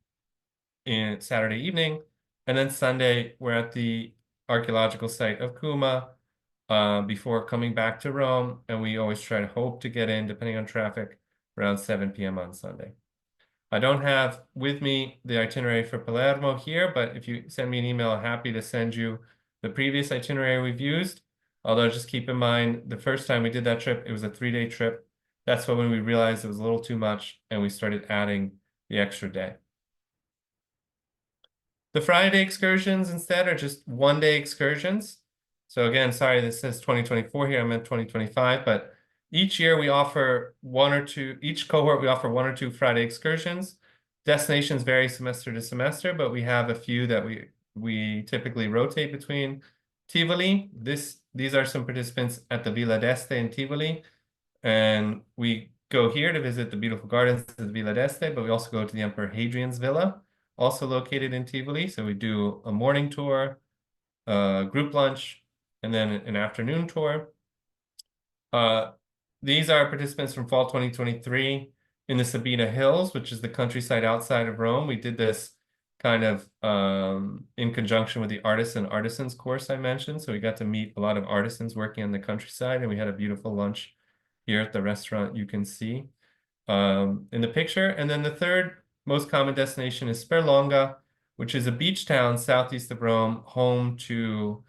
in Saturday evening. And then Sunday, we're at the archaeological site of Cuma before coming back to Rome. And we always try to hope to get in, depending on traffic, around 7 p.m. on Sunday. I don't have with me the itinerary for Palermo here, but if you send me an email, I'm happy to send you the previous itinerary we've used. Although just keep in mind, the first time we did that trip, it was a 3-day trip. That's when we realized it was a little too much and we started adding the extra day. The Friday excursions instead are just 1-day excursions. So again, sorry, this says 2024 here, I meant 2025, but each year we offer each cohort we offer 1 or 2 Friday excursions. Destinations vary semester to semester, but we have a few that we typically rotate between. Tivoli, these are some participants at the Villa d'Este in Tivoli, and we go here to visit the beautiful gardens of the Villa d'Este, but we also go to the Emperor Hadrian's Villa, also located in Tivoli. So we do a morning tour, a group lunch, and then an afternoon tour. These are participants from fall 2023 in the Sabina Hills, which is the countryside outside of Rome. We did this kind of in conjunction with the artisans course I mentioned. So we got to meet a lot of artisans working on the countryside, and we had a beautiful lunch here at the restaurant you can see in the picture. And then the third most common destination is Sperlonga, which is a beach town southeast of Rome, home to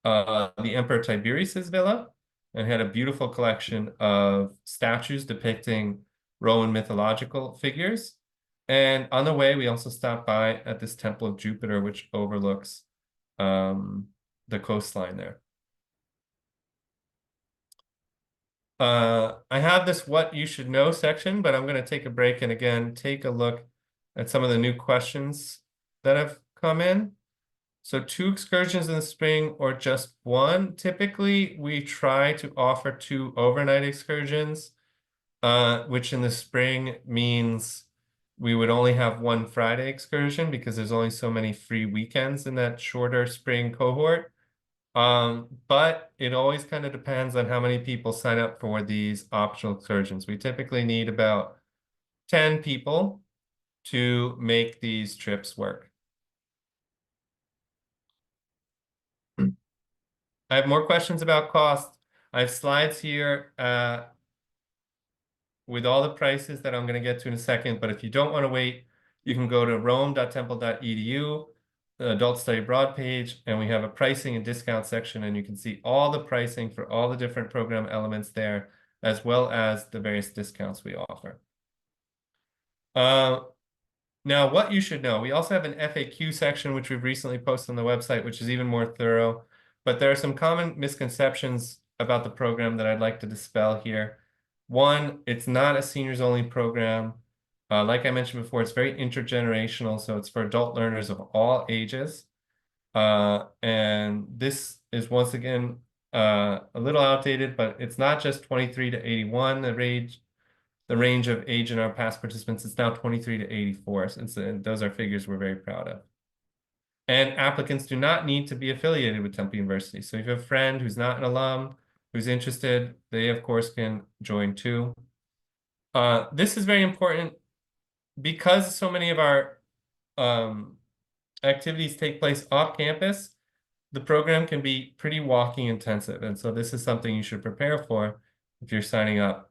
the Emperor Tiberius's villa, and had a beautiful collection of statues depicting Roman mythological figures. And on the way, we also stopped by at this Temple of Jupiter, which overlooks the coastline there. I have this what you should know section, but I'm going to take a break and again take a look at some of the new questions that have come in. So 2 excursions in the spring or just 1? Typically, we try to offer 2 overnight excursions, which in the spring means we would only have 1 Friday excursion because there's only so many free weekends in that shorter spring cohort. But it always kind of depends on how many people sign up for these optional excursions. We typically need about 10 people to make these trips work. I have more questions about cost. I have slides here with all the prices that I'm going to get to in a second. But if you don't want to wait, you can go to rome.temple.edu, the adult study abroad page, and we have a pricing and discount section, and you can see all the pricing for all the different program elements there, as well as the various discounts we offer. Now, what you should know, we also have an FAQ section, which we've recently posted on the website, which is even more thorough. But there are some common misconceptions about the program that I'd like to dispel here. One, it's not a seniors only program. Like I mentioned before, it's very intergenerational, so it's for adult learners of all ages. And this is once again a little outdated, but it's not just 23 to 81, the range of age in our past participants. It's now 23 to 84, and those are figures we're very proud of. And applicants do not need to be affiliated with Temple University. So if you have a friend who's not an alum, who's interested, they of course can join too. This is very important because so many of our activities take place off campus. The program can be pretty walking intensive. And so this is something you should prepare for if you're signing up.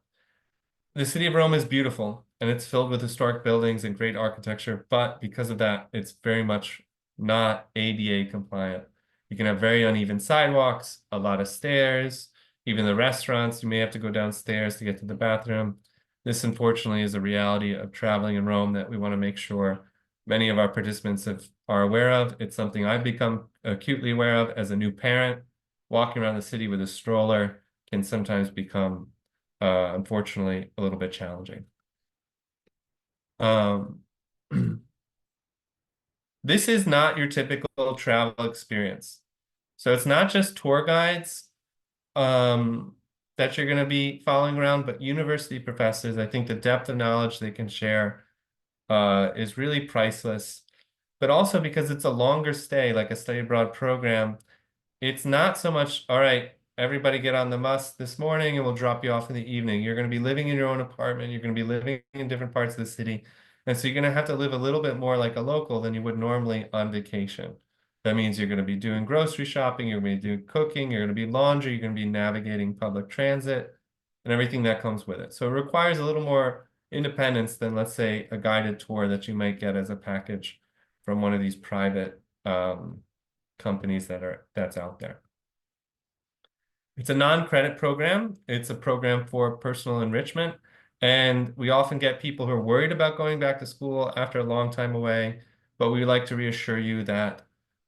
The city of Rome is beautiful and it's filled with historic buildings and great architecture, but because of that, it's very much not ADA compliant. You can have very uneven sidewalks, a lot of stairs, even the restaurants, you may have to go downstairs to get to the bathroom. This, unfortunately, is a reality of traveling in Rome that we want to make sure many of our participants are aware of. It's something I've become acutely aware of as a new parent. Walking around the city with a stroller can sometimes become unfortunately, a little bit challenging. This is not your typical travel experience. So it's not just tour guides that you're going to be following around, but university professors. I think the depth of knowledge they can share is really priceless. But also because it's a longer stay, like a study abroad program, it's not so much, all right, everybody get on the bus this morning and we'll drop you off in the evening. You're going to be living in your own apartment. You're going to be living in different parts of the city. And so you're going to have to live a little bit more like a local than you would normally on vacation. That means you're going to be doing grocery shopping, you're going to be doing cooking, you're going to be laundry, you're going to be navigating public transit and everything that comes with it. So it requires a little more independence than, let's say, a guided tour that you might get as a package from one of these private companies that's out there. It's a non-credit program. It's a program for personal enrichment. And we often get people who are worried about going back to school after a long time away, but we would like to reassure you that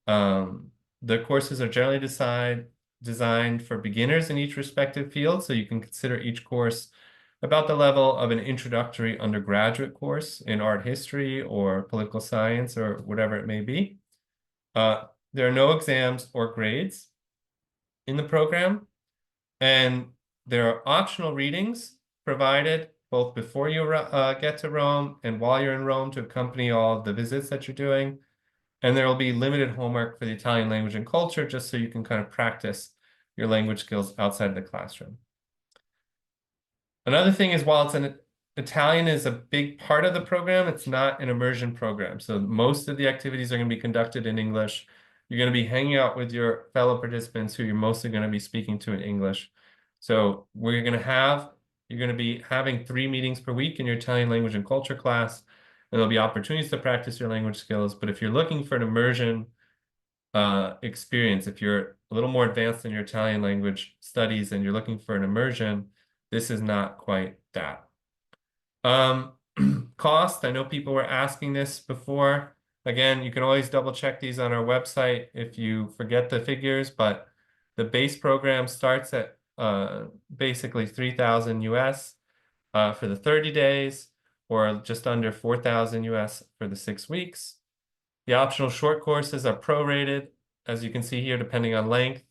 the courses are generally designed for beginners in each respective field. So you can consider each course about the level of an introductory undergraduate course in art history or political science or whatever it may be. There are no exams or grades in the program, and there are optional readings provided both before you get to Rome and while you're in Rome to accompany all of the visits that you're doing. And there will be limited homework for the Italian language and culture, just so you can kind of practice your language skills outside the classroom. Another thing is, while Italian is a big part of the program, it's not an immersion program. So most of the activities are going to be conducted in English. You're going to be hanging out with your fellow participants who you're mostly going to be speaking to in English. So you're going to be having 3 meetings per week in your Italian language and culture class, and there'll be opportunities to practice your language skills. But if you're looking for an immersion experience, if you're a little more advanced in your Italian language studies and you're looking for an immersion, this is not quite that. Cost, I know people were asking this before. Again, you can always double check these on our website if you forget the figures, but the base program starts at basically 3,000 US for the 30 days, or just under 4,000 US for the 6 weeks. The optional short courses are prorated, as you can see here, depending on length.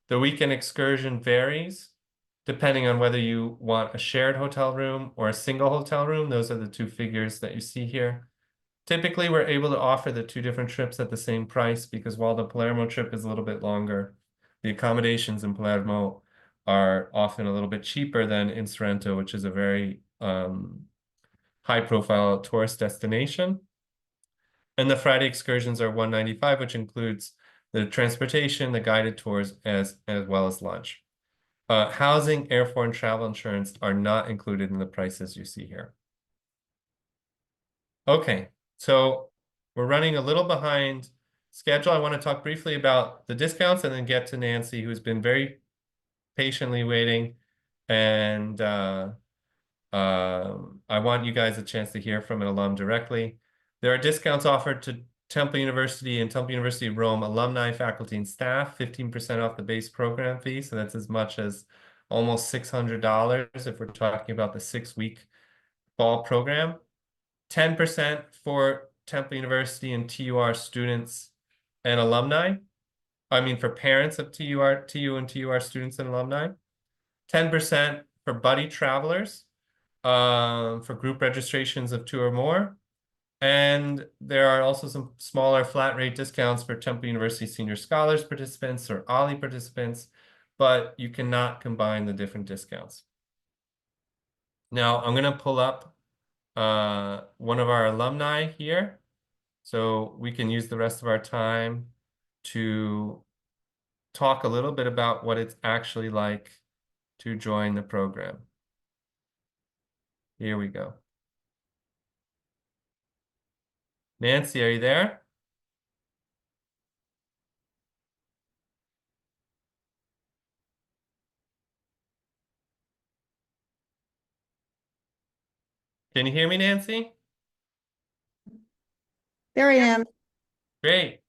The weekend excursion varies depending on whether you want a shared hotel room or a single hotel room. Those are the two figures that you see here. Typically, we're able to offer the two different trips at the same price because while the Palermo trip is a little bit longer, the accommodations in Palermo are often a little bit cheaper than in Sorrento, which is a very high-profile tourist destination. And the Friday excursions are $195, which includes the transportation, the guided tours, as well as lunch. Housing, airfare, and travel insurance are not included in the prices you see here. Okay, so we're running a little behind schedule. I want to talk briefly about the discounts and then get to Nancy, who's been very patiently waiting. And I want you guys a chance to hear from an alum directly. There are discounts offered to Temple University and Temple University Rome alumni, faculty, and staff, 15% off the base program fee. So that's as much as almost $600 if we're talking about the 6-week fall program. 10% for Temple University and TUR students and alumni. I mean, for parents of TU and TUR students and alumni. 10% for buddy travelers for group registrations of 2 or more. And there are also some smaller flat rate discounts for Temple University Senior Scholars participants or OLLI participants, but you cannot combine the different discounts. Now, I'm going to pull up one of our alumni here, so we can use the rest of our time to talk a little bit about what it's actually like to join the program. Here we go. Nancy, are you there? Can you hear me, Nancy? There I am. Great.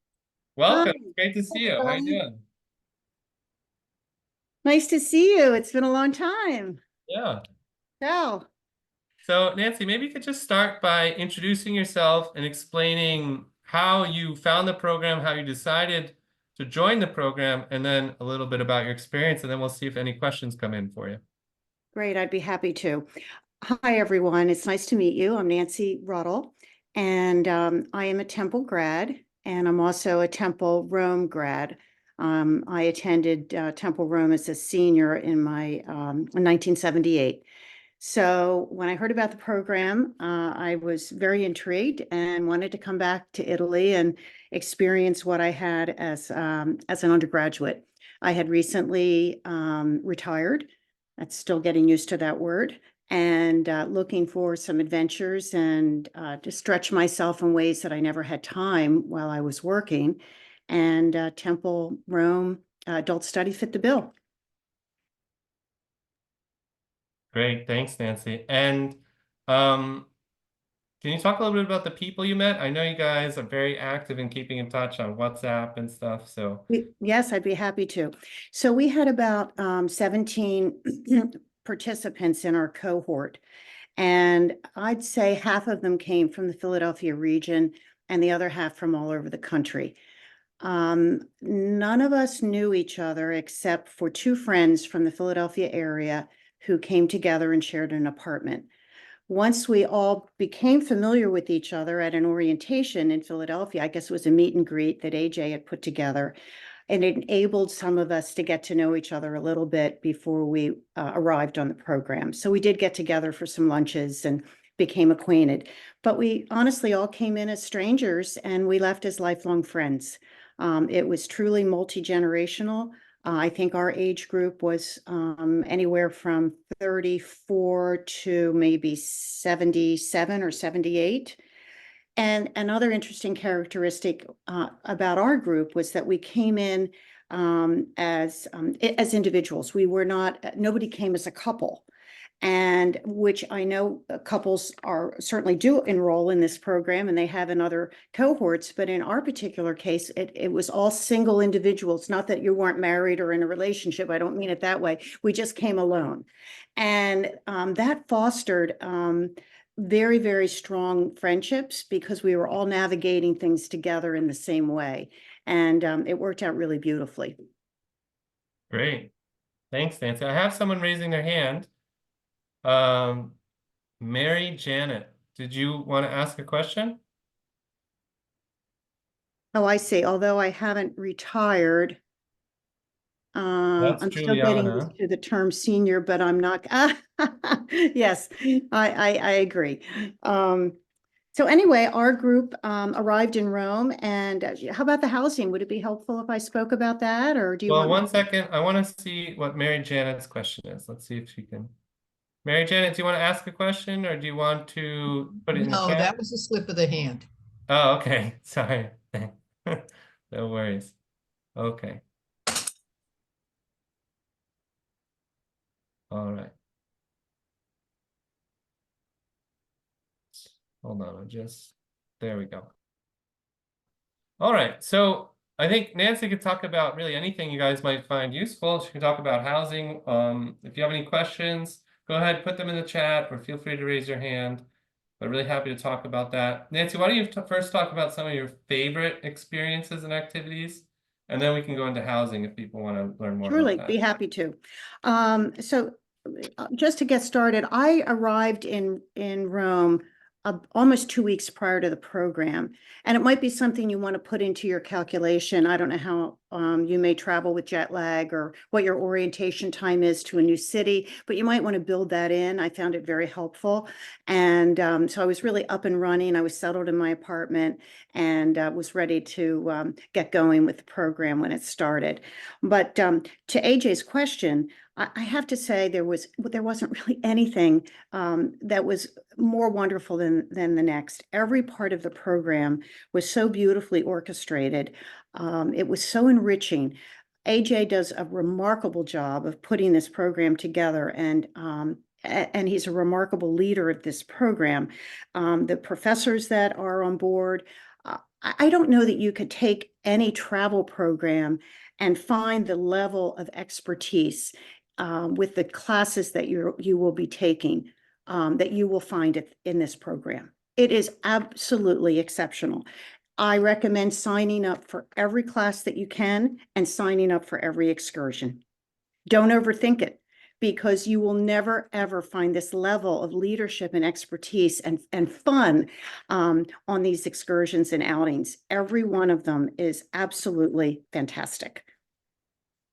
Welcome. Great to see you. How you doing? Nice to see you. It's been a long time. Yeah. Ciao. So Nancy, maybe you could just start by introducing yourself and explaining how you found the program, how you decided to join the program, and then a little bit about your experience, and then we'll see if any questions come in for you. Great, I'd be happy to. Hi, everyone. It's nice to meet you. I'm Nancy Ruddle, and I am a Temple grad, and I'm also a Temple Rome grad. I attended Temple Rome as a senior in 1978. So when I heard about the program, I was very intrigued and wanted to come back to Italy and experience what I had as an undergraduate. I had recently retired. That's still getting used to that word, and looking for some adventures and to stretch myself in ways that I never had time while I was working. And Temple Rome Adult Study fit the bill. Great. Thanks, Nancy. And can you talk a little bit about the people you met? I know you guys are very active in keeping in touch on WhatsApp and stuff. So Yes, I'd be happy to. So we had about 17 participants in our cohort, and I'd say half of them came from the Philadelphia region and the other half from all over the country. None of us knew each other except for 2 friends from the Philadelphia area who came together and shared an apartment. Once we all became familiar with each other at an orientation in Philadelphia, I guess it was a meet and greet that AJ had put together, and it enabled some of us to get to know each other a little bit before we arrived on the program. So we did get together for some lunches and became acquainted, but we honestly all came in as strangers and we left as lifelong friends. It was truly multi-generational. I think our age group was anywhere from 34 to maybe 77 or 78. And another interesting characteristic about our group was that we came in as individuals. We were not, nobody came as a couple. and which I know couples are certainly do enroll in this program, and they have in other cohorts. But in our particular case, it was all single individuals. Not that you weren't married or in a relationship. I don't mean it that way. We just came alone, and that fostered very, very strong friendships because we were all navigating things together in the same way, and it worked out really beautifully. Great. Thanks, Nancy. I have someone raising their hand. Mary Janet, did you want to ask a question? Oh, I see. Although I haven't retired, That's I'm still getting Juliana. used to the term senior, but I'm not. Yes, I agree. So anyway, our group arrived in Rome, and how about the housing? Would it be helpful if I spoke about that, or do you Well, want? one second. I want to see what Mary Janet's question is. Let's see if she can. Mary Janet, do you want to ask a question or do you want to put it in the No, chat? that was a slip of the hand. Oh, okay. Sorry. No worries. Okay. All right. Hold on. There we go. All right. So I think Nancy could talk about really anything you guys might find useful. She can talk about housing. If you have any questions, go ahead, put them in the chat or feel free to raise your hand. But really happy to talk about that. Nancy, why don't you first talk about some of your favorite experiences and activities, and then we can go into housing if people want to learn more Surely, about be that. happy to. So just to get started, I arrived in Rome almost 2 weeks prior to the program, and it might be something you want to put into your calculation. I don't know how you may travel with jet lag or what your orientation time is to a new city, but you might want to build that in. I found it very helpful, and so I was really up and running. I was settled in my apartment and was ready to get going with the program when it started. But to AJ's question, I have to say there wasn't really anything that was more wonderful than the next. Every part of the program was so beautifully orchestrated. It was so enriching. AJ does a remarkable job of putting this program together, and he's a remarkable leader of this program. The professors that are on board, I don't know that you could take any travel program and find the level of expertise with the classes that you will be taking that you will find it in this program. It is absolutely exceptional. I recommend signing up for every class that you can and signing up for every excursion. Don't overthink it, because you will never, ever find this level of leadership and expertise and fun on these excursions and outings. Every one of them is absolutely fantastic.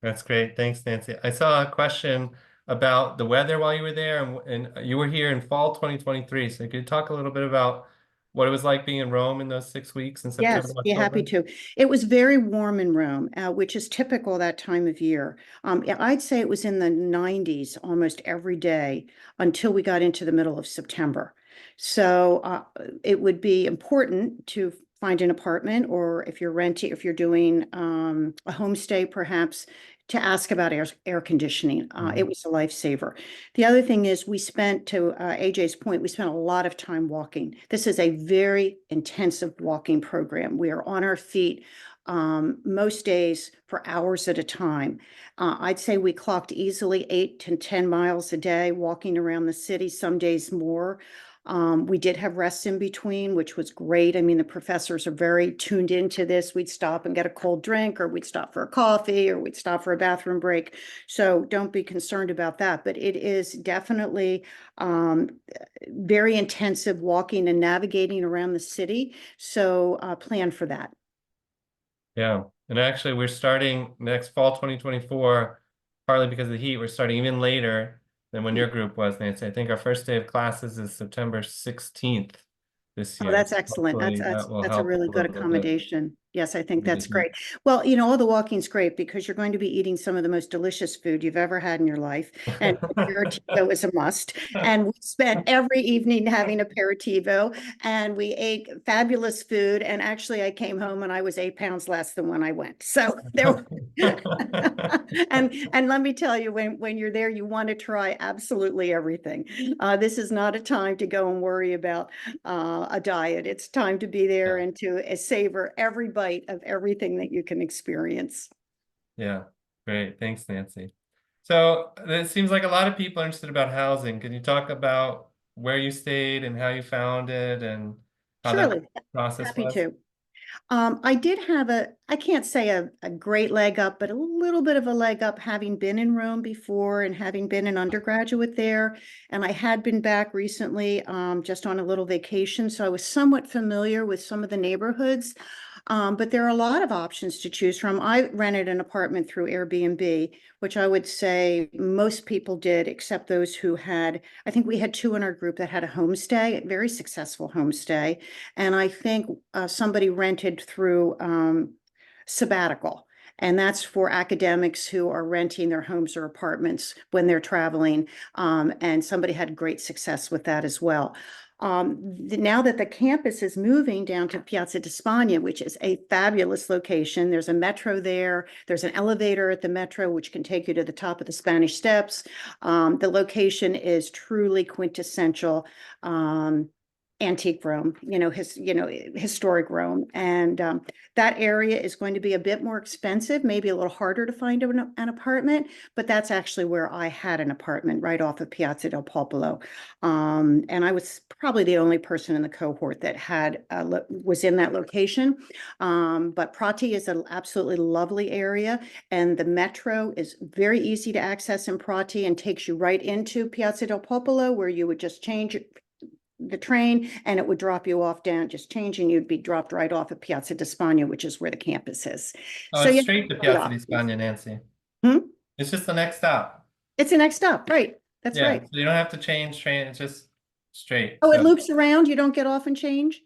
That's great. Thanks, Nancy. I saw a question about the weather while you were there, and you were here in fall 2023. So could you talk a little bit about what it was like being in Rome in those 6 weeks in September, Yes, be happy October? to. It was very warm in Rome, which is typical that time of year. Yeah, I'd say it was in the 90s almost every day until we got into the middle of September. So it would be important to find an apartment, or if you're doing a homestay, perhaps to ask about air conditioning. It was a lifesaver. The other thing is we spent, to AJ's point, we spent a lot of time walking. This is a very intensive walking program. We are on our feet most days for hours at a time. I'd say we clocked easily 8 to 10 miles a day walking around the city, some days more. We did have rests in between, which was great. I mean, the professors are very tuned into this. We'd stop and get a cold drink, or we'd stop for a coffee, or we'd stop for a bathroom break. So don't be concerned about that. But it is definitely very intensive walking and navigating around the city. So plan for that. Yeah. And actually, we're starting next fall 2024, partly because of the heat, we're starting even later than when your group was, Nancy. I think our first day of classes is September 16th this Oh, year. that's excellent. Hopefully that will That's a help really a good little bit. accommodation. Yes, I think With the that's heat. great. Well, all the walking's great because you're going to be eating some of the most delicious food you've ever had in your life. And aperitivo is a must. And we spent every evening having aperitivo, and we ate fabulous food. And actually, I came home and I was 8 pounds less than when I went. So there. And let me tell you, when you're there, you want to try absolutely everything. This is not a time to go and worry about a diet. It's time to be there Yeah. and to savor every bite of everything that you can experience. Yeah, great. Thanks, Nancy. So it seems like a lot of people are interested about housing. Can you talk about where you stayed and how you found it and how that Surely, process happy was? to. I did have I can't say a great leg up, but a little bit of a leg up having been in Rome before and having been an undergraduate there. And I had been back recently, just on a little vacation. So I was somewhat familiar with some of the neighborhoods. But there are a lot of options to choose from. I rented an apartment through Airbnb, which I would say most people did, except those who had, I think we had two in our group that had a homestay, a very successful homestay. And I think somebody rented through sabbatical. And that's for academics who are renting their homes or apartments when they're traveling. And somebody had great success with that as well. Now that the campus is moving down to Piazza di Spagna, which is a fabulous location, there's a metro there. There's an elevator at the metro, which can take you to the top of the Spanish Steps. The location is truly quintessential. Antique Rome, historic Rome. And that area is going to be a bit more expensive, maybe a little harder to find an apartment, but that's actually where I had an apartment right off of Piazza del Popolo. And I was probably the only person in the cohort that was in that location. But Prati is an absolutely lovely area, and the metro is very easy to access in Prati and takes you right into Piazza del Popolo, where you would just change the train and it would drop you off down, just changing, you'd be dropped right off at Piazza di Spagna, which is where the campus is. Oh, So it's yeah, straight to great Piazza di options. Spagna, Nancy. Hmm? It's just the next stop. It's the next stop, right? That's Yeah, right. so you don't have to change train. It's just straight. Oh, it So loops around. You don't get off and change?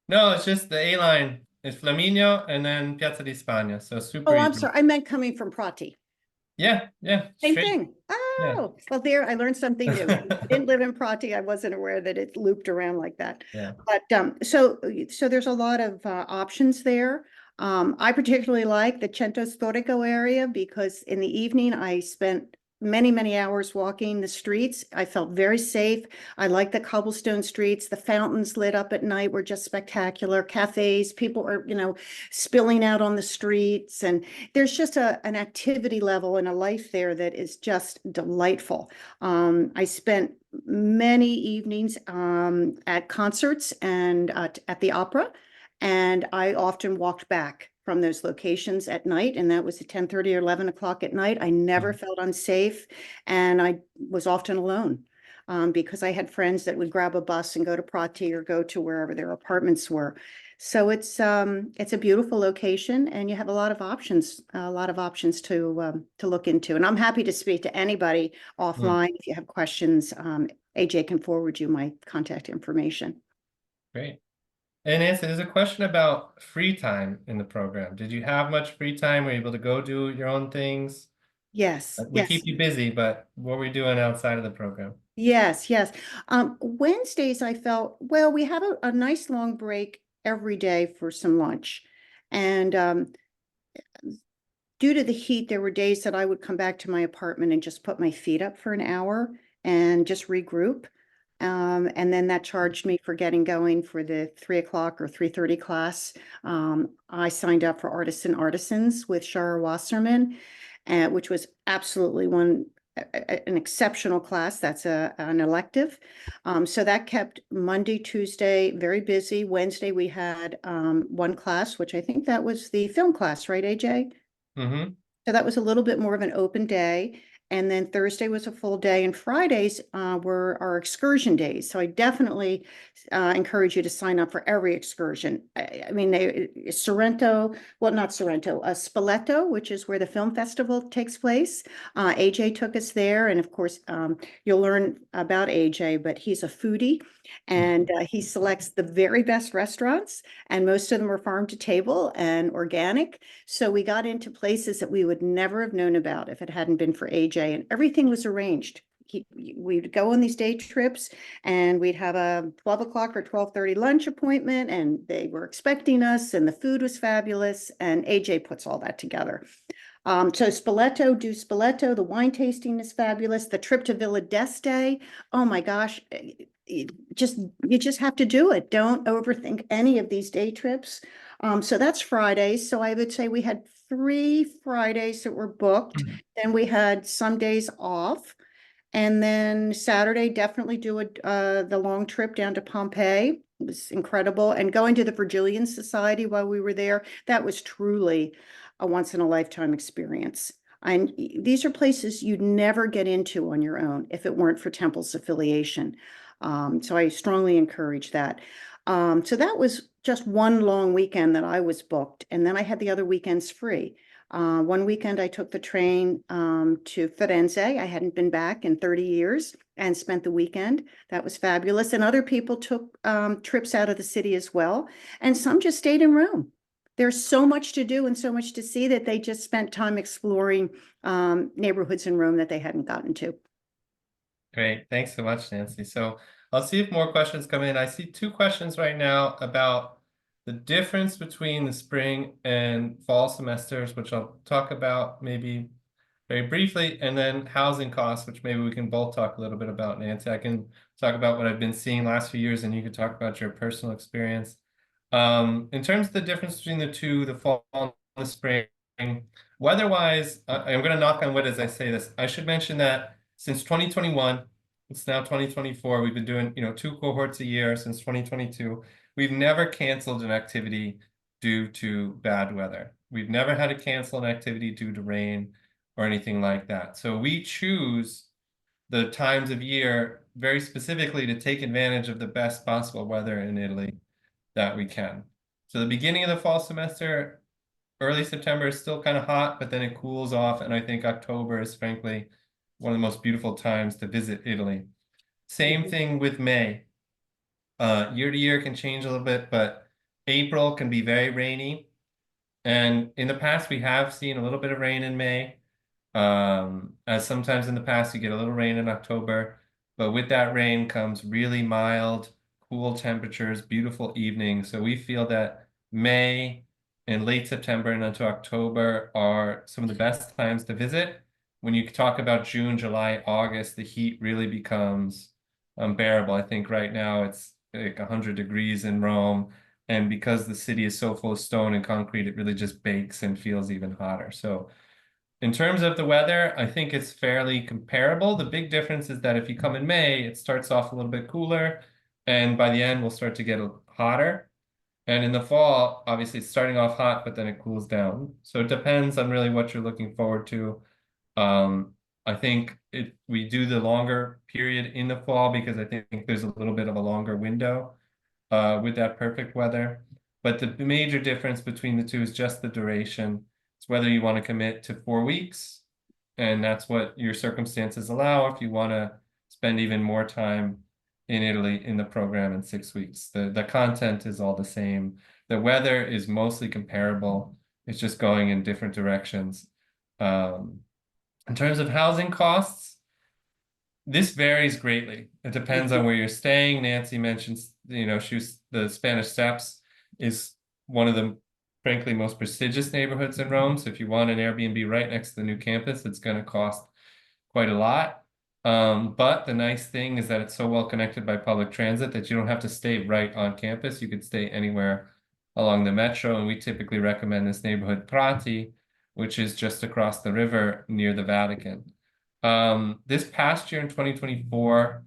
no, it's just the A line. It's Flaminio and then Piazza di Spagna. So super Oh, I'm easy. sorry. I meant coming from Prati. Yeah, Same straight. thing. Yeah, Oh, well, there, I learned something new. I didn't live in Prati. I wasn't aware that it looped around like that. yeah. But so there's a lot of options there. I particularly like the Centro Storico area because in the evening I spent many, many hours walking the streets. I felt very safe. I like the cobblestone streets. The fountains lit up at night were just spectacular. Cafes, people are, spilling out on the streets, and there's just an activity level and a life there that is just delightful. I spent many evenings at concerts and at the opera, and I often walked back from those locations at night, and that was at 10:30 or 11 o'clock at night. I never felt unsafe, and I was often alone. Because I had friends that would grab a bus and go to Prati or go to wherever their apartments were. So it's a beautiful location, and you have a lot of options to look into. And I'm happy to speak to anybody offline if you have questions. AJ can forward you my contact information. Great. And Nancy, there's a question about free time in the program. Did you have much free time? Were you able to go do your own things? Yes, We yes, keep you busy, but what were you doing outside of the program? yes, yes. Wednesdays I felt, well, we have a nice long break every day for some lunch. And due to the heat, there were days that I would come back to my apartment and just put my feet up for an hour and just regroup. And then that charged me for getting going for the 3 o'clock or 3:30 class. I signed up for Artisans with Shara Wasserman, which was absolutely an exceptional class. That's an elective. So that kept Monday, Tuesday very busy. Wednesday, we had one class, which I think that was the film class, right, AJ? Mm-hmm. So that was a little bit more of an open day. And then Thursday was a full day, and Fridays were our excursion days. So I definitely encourage you to sign up for every excursion. I mean, Sorrento, well, not Sorrento, Spoleto, which is where the film festival takes place. AJ took us there, and of course, you'll learn about AJ, but he's a foodie, and he selects the very best restaurants, and most of them are farm to table and organic. So we got into places that we would never have known about if it hadn't been for AJ, and everything was arranged. We'd go on these day trips, and we'd have a 12 o'clock or 12:30 lunch appointment, and they were expecting us, and the food was fabulous, and AJ puts all that together. So Spoleto, do Spoleto, the wine tasting is fabulous. The trip to Villa d'Este, oh my gosh, you just have to do it. Don't overthink any of these day trips. So that's Fridays. So I would say we had 3 Fridays that were booked. Then we had some days off. And then Saturday, definitely do the long trip down to Pompeii. It was incredible. And going to the Virgilian Society while we were there, that was truly a once in a lifetime experience. And these are places you'd never get into on your own if it weren't for Temple's affiliation. So I strongly encourage that. So that was just one long weekend that I was booked, and then I had the other weekends free. One weekend I took the train to Firenze. I hadn't been back in 30 years and spent the weekend. That was fabulous. And other people took trips out of the city as well. And some just stayed in Rome. There's so much to do and so much to see that they just spent time exploring neighborhoods in Rome that they hadn't gotten to. Great. Thanks so much, Nancy. So I'll see if more questions come in. I see 2 questions right now about the difference between the spring and fall semesters, which I'll talk about maybe very briefly, and then housing costs, which maybe we can both talk a little bit about, Nancy. I can talk about what I've been seeing last few years, and you can talk about your personal experience. In terms of the difference between the two, the fall and the spring, weather-wise, I'm going to knock on wood as I say this. I should mention that since 2021, it's now 2024, we've been doing, 2 cohorts a year since 2022. We've never canceled an activity due to bad weather. We've never had to cancel an activity due to rain or anything like that. So we choose the times of year very specifically to take advantage of the best possible weather in Italy that we can. So the beginning of the fall semester, early September is still kind of hot, but then it cools off. And I think October is frankly one of the most beautiful times to visit Italy. Same thing with May. Year to year can change a little bit, but April can be very rainy. And in the past, we have seen a little bit of rain in May. As sometimes in the past, you get a little rain in October, but with that rain comes really mild, cool temperatures, beautiful evenings. So we feel that May and late September and into October are some of the best times to visit. When you talk about June, July, August, the heat really becomes unbearable. I think right now it's like 100 degrees in Rome. And because the city is so full of stone and concrete, it really just bakes and feels even hotter. So in terms of the weather, I think it's fairly comparable. The big difference is that if you come in May, it starts off a little bit cooler, and by the end, we'll start to get hotter. And in the fall, obviously, it's starting off hot, but then it cools down. So it depends on really what you're looking forward to. I think we do the longer period in the fall because I think there's a little bit of a longer window with that perfect weather. But the major difference between the two is just the duration. It's whether you want to commit to 4 weeks, and that's what your circumstances allow. If you want to spend even more time in Italy in the program in 6 weeks, the content is all the same. The weather is mostly comparable. It's just going in different directions. In terms of housing costs, this varies greatly. It depends on where you're staying. Nancy mentioned, the Spanish Steps is one of the, frankly, most prestigious neighborhoods in Rome. So if you want an Airbnb right next to the new campus, it's going to cost quite a lot. But the nice thing is that it's so well connected by public transit that you don't have to stay right on campus. You could stay anywhere along the metro. And we typically recommend this neighborhood, Prati, which is just across the river near the Vatican. This past year in 2024,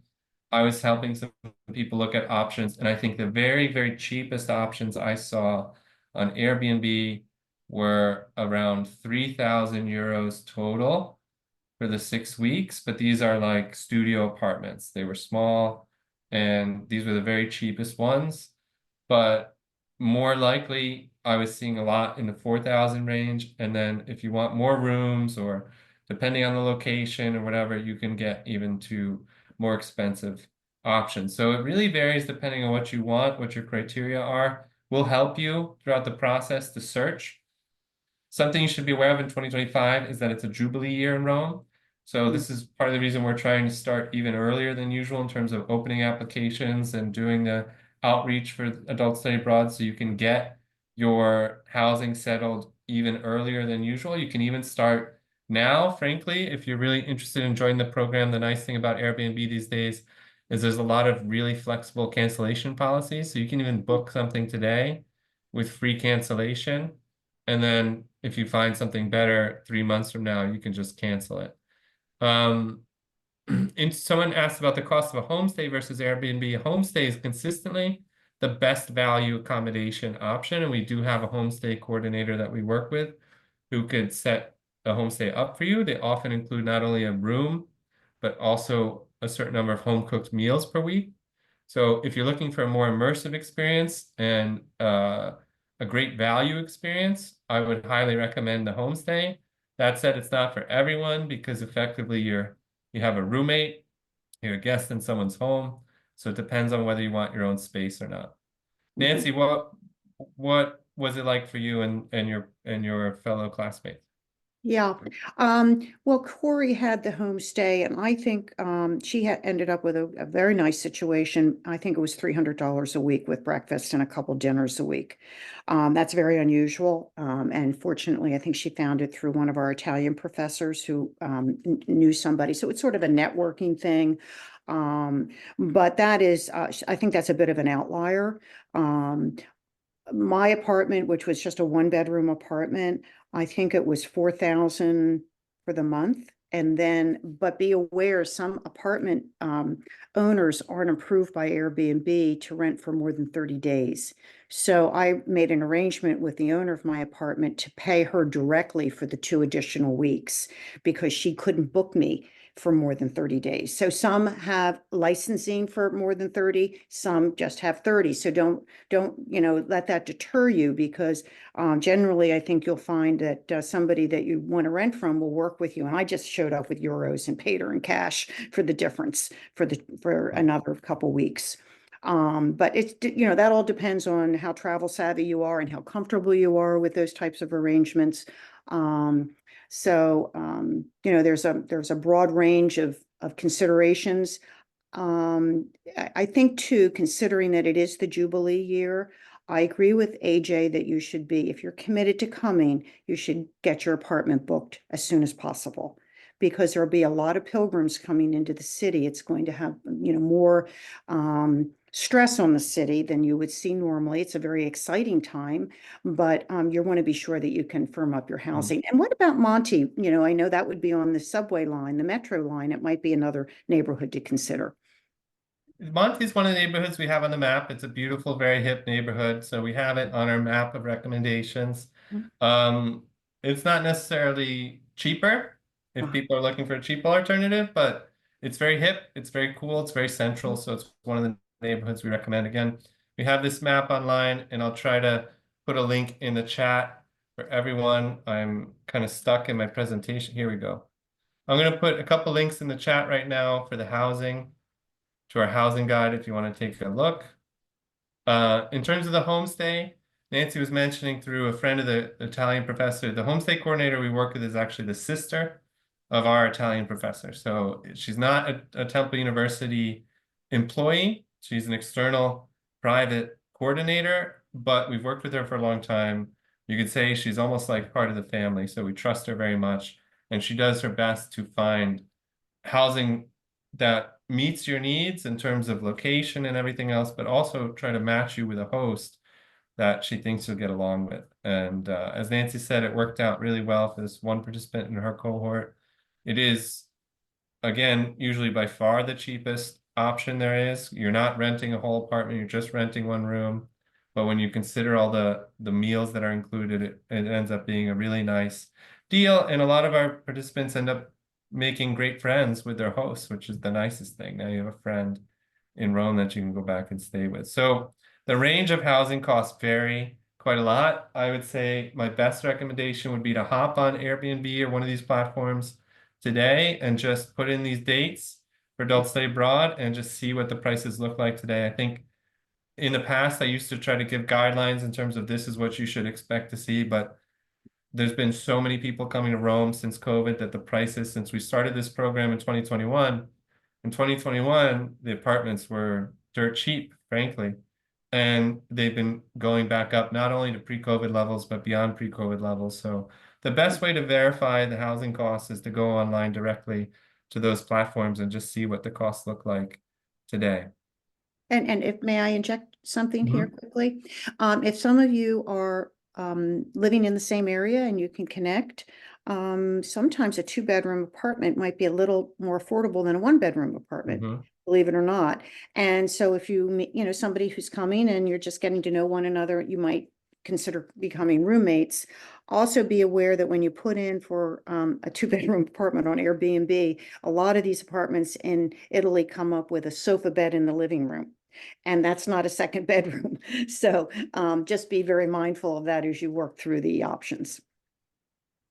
I was helping some people look at options, and I think the very, very cheapest options I saw on Airbnb were around 3,000 euros total for the 6 weeks, but these are like studio apartments. They were small, and these were the very cheapest ones. But more likely, I was seeing a lot in the 4,000 range. And then if you want more rooms, or depending on the location or whatever, you can get even to more expensive options. So it really varies depending on what you want, what your criteria are. We'll help you throughout the process to search. Something you should be aware of in 2025 is that it's a Jubilee year in Rome. So this is part of the reason we're trying to start even earlier than usual in terms of opening applications and doing the outreach for adult study abroad, so you can get your housing settled even earlier than usual. You can even start now, frankly, if you're really interested in joining the program. The nice thing about Airbnb these days is there's a lot of really flexible cancellation policies. So you can even book something today with free cancellation. And then if you find something better 3 months from now, you can just cancel it. And someone asked about the cost of a homestay versus Airbnb. A homestay is consistently the best value accommodation option, and we do have a homestay coordinator that we work with who could set a homestay up for you. They often include not only a room, but also a certain number of home-cooked meals per week. So if you're looking for a more immersive experience and a great value experience, I would highly recommend the homestay. That said, it's not for everyone, because effectively you have a roommate, you're a guest in someone's home, so it depends on whether you want your own space or not. Nancy, what was it like for you and your fellow classmates? Yeah. Well, Corey had the homestay, and I think she had ended up with a very nice situation. I think it was $300 a week with breakfast and a couple dinners a week. That's very unusual. And fortunately, I think she found it through one of our Italian professors who knew somebody. So it's sort of a networking thing. But that is, I think that's a bit of an outlier. My apartment, which was just a one-bedroom apartment, I think it was 4,000 for the month. And then, but be aware, some apartment owners aren't approved by Airbnb to rent for more than 30 days. So I made an arrangement with the owner of my apartment to pay her directly for the 2 additional weeks, because she couldn't book me for more than 30 days. So some have licensing for more than 30, some just have 30. So don't, let that deter you, because generally I think you'll find that somebody that you want to rent from will work with you. And I just showed up with euros and paid her in cash for the difference for another couple weeks. But it's, that all depends on how travel savvy you are and how comfortable you are with those types of arrangements. There's a broad range of considerations. I think too, considering that it is the Jubilee year, I agree with AJ that you should be, if you're committed to coming, you should get your apartment booked as soon as possible, because there'll be a lot of pilgrims coming into the city. It's going to have, more stress on the city than you would see normally. It's a very exciting time, but you want to be sure that you can firm up your housing. And what about Monty? I know that would be on the subway line, the metro line. It might be another neighborhood to consider. Monty's one of the neighborhoods we have on the map. It's a beautiful, very hip neighborhood, so we have it on our map of recommendations. It's not necessarily cheaper if people are looking for a cheaper alternative, but it's very hip, it's very cool, it's very central, so it's one of the neighborhoods we recommend. Again, we have this map online, and I'll try to put a link in the chat for everyone. I'm kind of stuck in my presentation. Here we go. I'm going to put a couple links in the chat right now for the housing, to our housing guide if you want to take a look. In terms of the homestay, Nancy was mentioning through a friend of the Italian professor, the homestay coordinator we work with is actually the sister of our Italian professor. So she's not a Temple University employee. She's an external private coordinator, but we've worked with her for a long time. You could say she's almost like part of the family. So we trust her very much. And she does her best to find housing that meets your needs in terms of location and everything else, but also try to match you with a host that she thinks you'll get along with. And as Nancy said, it worked out really well for this one participant in her cohort. It is, again, usually by far the cheapest option there is. You're not renting a whole apartment, you're just renting one room. But when you consider all the meals that are included, it ends up being a really nice deal. And a lot of our participants end up making great friends with their hosts, which is the nicest thing. Now you have a friend in Rome that you can go back and stay with. So the range of housing costs vary quite a lot. I would say my best recommendation would be to hop on Airbnb or one of these platforms today and just put in these dates for adult study abroad and just see what the prices look like today. I think in the past, I used to try to give guidelines in terms of this is what you should expect to see, but there's been so many people coming to Rome since COVID that the prices, since we started this program in 2021, the apartments were dirt cheap, frankly. And they've been going back up not only to pre-COVID levels, but beyond pre-COVID levels. So the best way to verify the housing costs is to go online directly to those platforms and just see what the costs look like today. And if, may I inject something here Mhm. quickly? If some of you are living in the same area and you can connect, sometimes a two-bedroom apartment might be a little more affordable than a one-bedroom apartment, Mhm. believe it or not. And so if you meet, you know, somebody who's coming and you're just getting to know one another, you might consider becoming roommates. Also be aware that when you put in for a two-bedroom apartment on Airbnb, a lot of these apartments in Italy come up with a sofa bed in the living room. And that's not a second bedroom. So just be very mindful of that as you work through the options.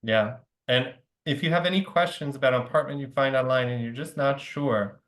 Yeah. And if you have any questions about an apartment you find online and you're just not sure,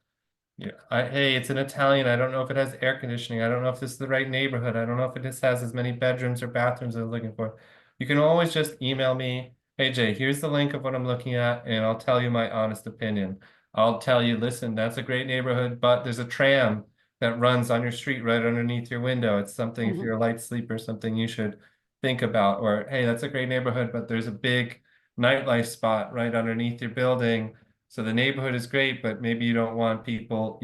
yeah, hey, it's an Italian. I don't know if it has air conditioning. I don't know if this is the right neighborhood. I don't know if it just has as many bedrooms or bathrooms as I'm looking for. You can always just email me. Hey, Jay, here's the link of what I'm looking at, and I'll tell you my honest opinion. I'll tell you, listen, that's a great neighborhood, but there's a tram that runs on your street right underneath your window. It's something, if Mhm. you're a light sleeper, something you should think about. Or, hey, that's a great neighborhood, but there's a big nightlife spot right underneath your building. So the neighborhood is great, but maybe you don't want people,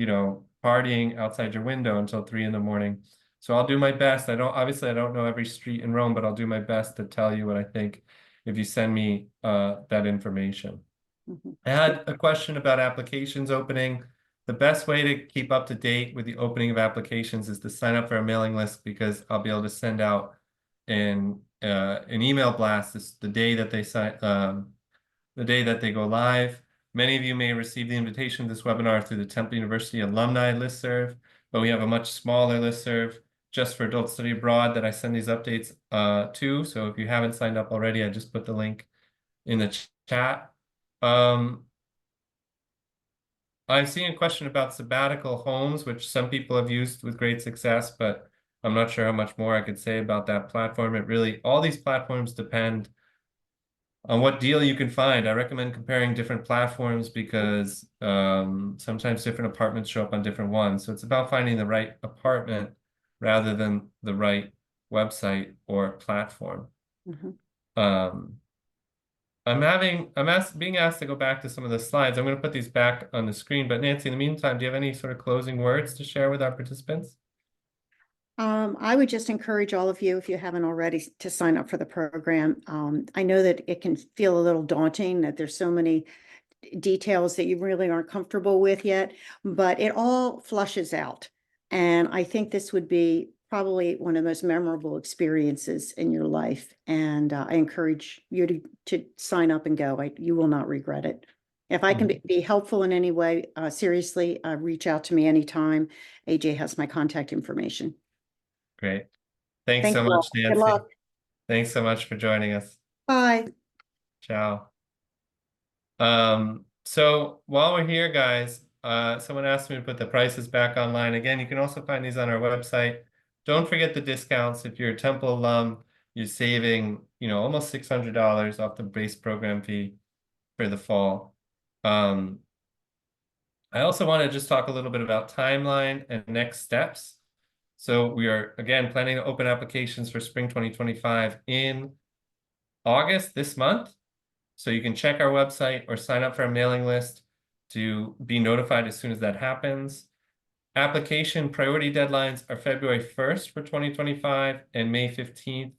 partying outside your window until 3 in the morning. So I'll do my best. Obviously I don't know every street in Rome, but I'll do my best to tell you what I think if you send me that information. Mhm. I had a question about applications opening. The best way to keep up to date with the opening of applications is to sign up for a mailing list, because I'll be able to send out an email blast the day that they sign the day that they go live. Many of you may receive the invitation to this webinar through the Temple University alumni listserv, but we have a much smaller listserv just for adult study abroad that I send these updates to. So if you haven't signed up already, I just put the link in the chat. I've seen a question about sabbatical homes, which some people have used with great success, but I'm not sure how much more I could say about that platform. All these platforms depend on what deal you can find. I recommend comparing different platforms because sometimes different apartments show up on different ones. So it's about finding the right apartment rather than the right website or platform. Mhm. Um, being asked to go back to some of the slides. I'm going to put these back on the screen, but Nancy, in the meantime, do you have any sort of closing words to share with our participants? I would just encourage all of you, if you haven't already, to sign up for the program. I know that it can feel a little daunting, that there's so many details that you really aren't comfortable with yet, but it all flushes out. And I think this would be probably one of the most memorable experiences in your life. And I encourage you to sign up and go. You will not regret it. If I can be helpful in any way, seriously, reach out to me anytime. AJ has my contact information. Great. Thanks Thank so you all. much, Good Nancy. luck. Thanks so much for joining us. Bye. Ciao. So while we're here, guys, someone asked me to put the prices back online. Again, you can also find these on our website. Don't forget the discounts. If you're a Temple alum, you're saving, almost $600 off the base program fee for the fall. I also want to just talk a little bit about timeline and next steps. So we are, again, planning to open applications for spring 2025 in August this month. So you can check our website or sign up for our mailing list to be notified as soon as that happens. Application priority deadlines are February 1st for 2025 and May 15th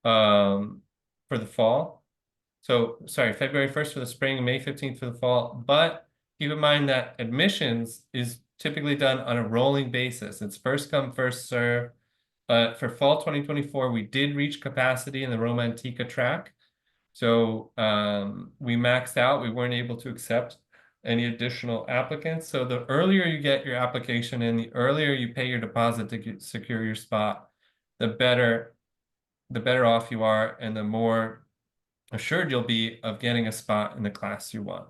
for the fall. So, sorry, February 1st for the spring and May 15th for the fall. But keep in mind that admissions is typically done on a rolling basis. It's first come, first serve. For fall 2024, we did reach capacity in the Roma Antica track. So we maxed out. We weren't able to accept any additional applicants. So the earlier you get your application in, the earlier you pay your deposit to secure your spot, the better off you are, and the more assured you'll be of getting a spot in the class you want.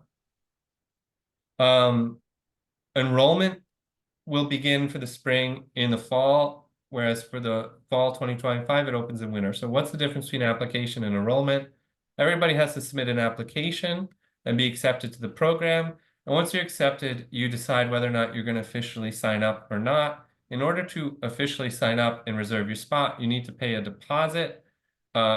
Enrollment will begin for the spring in the fall, whereas for the fall 2025, it opens in winter. So what's the difference between application and enrollment? Everybody has to submit an application and be accepted to the program. And once you're accepted, you decide whether or not you're going to officially sign up or not. In order to officially sign up and reserve your spot, you need to pay a deposit,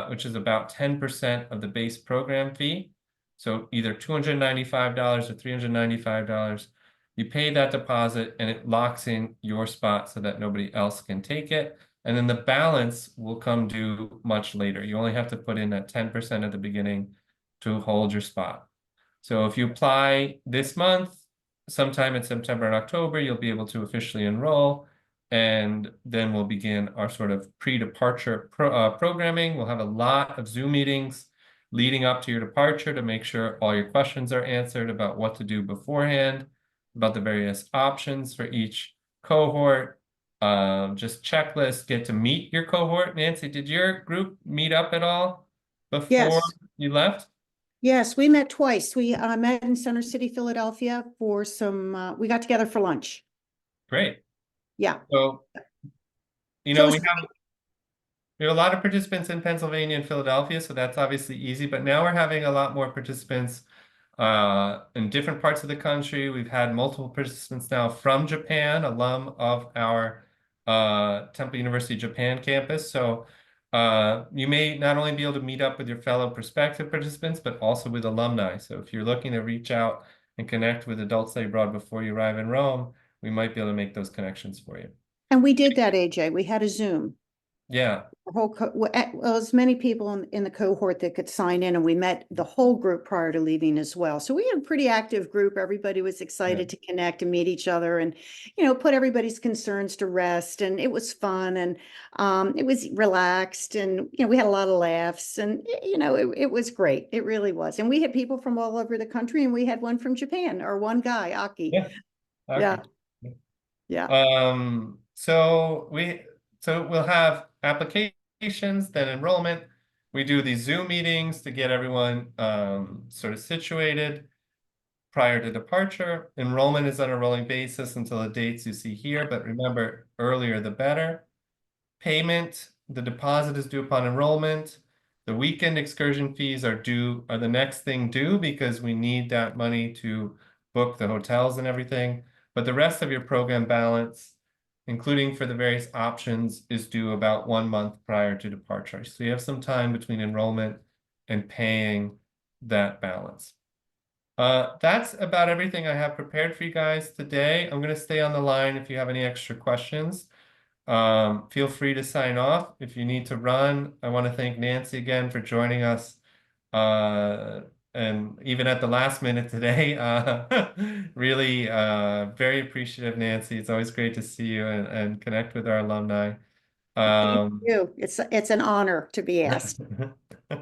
which is about 10% of the base program fee. So either $295 or $395. You pay that deposit and it locks in your spot so that nobody else can take it. And then the balance will come due much later. You only have to put in that 10% at the beginning to hold your spot. So if you apply this month, sometime in September and October, you'll be able to officially enroll. And then we'll begin our sort of pre-departure programming. We'll have a lot of Zoom meetings leading up to your departure to make sure all your questions are answered about what to do beforehand, about the various options for each cohort, just checklist, get to meet your cohort. Nancy, did your group meet up at all before Yes. you left? Yes, we met twice. We met in Center City, Philadelphia for we got together for lunch. Great. Yeah. So, you So know, it we was have a lot of participants in Pennsylvania and Philadelphia, so that's obviously easy, but now we're having a lot more participants in different parts of the country. We've had multiple participants now from Japan, alum of our Temple University Japan campus. So you may not only be able to meet up with your fellow prospective participants, but also with alumni. So if you're looking to reach out and connect with adult study abroad before you arrive in Rome, we might be able to make those connections for you. And we did that, AJ. We had a Zoom. Yeah. The whole, as many people in the cohort that could sign in, and we met the whole group prior to leaving as well. So we had a pretty active group. Everybody was excited to connect and meet each other and, put everybody's concerns to rest. And it was fun and it was relaxed and, we had a lot of laughs and, it was great. It really was. And we had people from all over the country and we had one from Japan, or one guy, Aki. Yeah. Yeah. Okay. Yeah. So we'll have applications, then enrollment. We do these Zoom meetings to get everyone sort of situated prior to departure. Enrollment is on a rolling basis until the dates you see here, but remember, earlier the better. Payment, the deposit is due upon enrollment. The weekend excursion fees are the next thing due because we need that money to book the hotels and everything. But the rest of your program balance, including for the various options, is due about 1 month prior to departure. So you have some time between enrollment and paying that balance. That's about everything I have prepared for you guys today. I'm going to stay on the line if you have any extra questions. Feel free to sign off if you need to run. I want to thank Nancy again for joining us. And even at the last minute today, really very appreciative, Nancy. It's always great to see you and connect with our alumni. Thank you. It's an honor to be asked.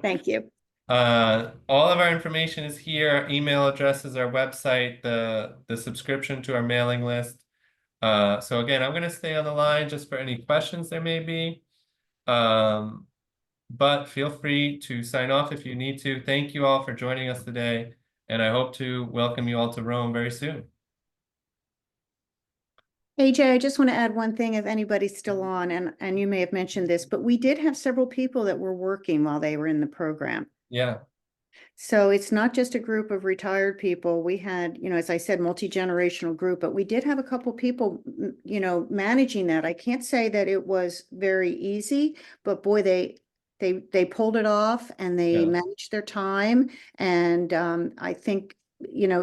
Thank you. All of our information is here. Our email addresses, our website, the subscription to our mailing list. So again, I'm going to stay on the line just for any questions there may be. But feel free to sign off if you need to. Thank you all for joining us today, and I hope to welcome you all to Rome very soon. AJ, I just want to add one thing if anybody's still on, and you may have mentioned this, but we did have several people that were working while they were in the program. Yeah. So it's not just a group of retired people. We had, as I said, multi-generational group, but we did have a couple people, managing that. I can't say that it was very easy, but boy, they pulled it off and they Yeah. managed their time. And I think,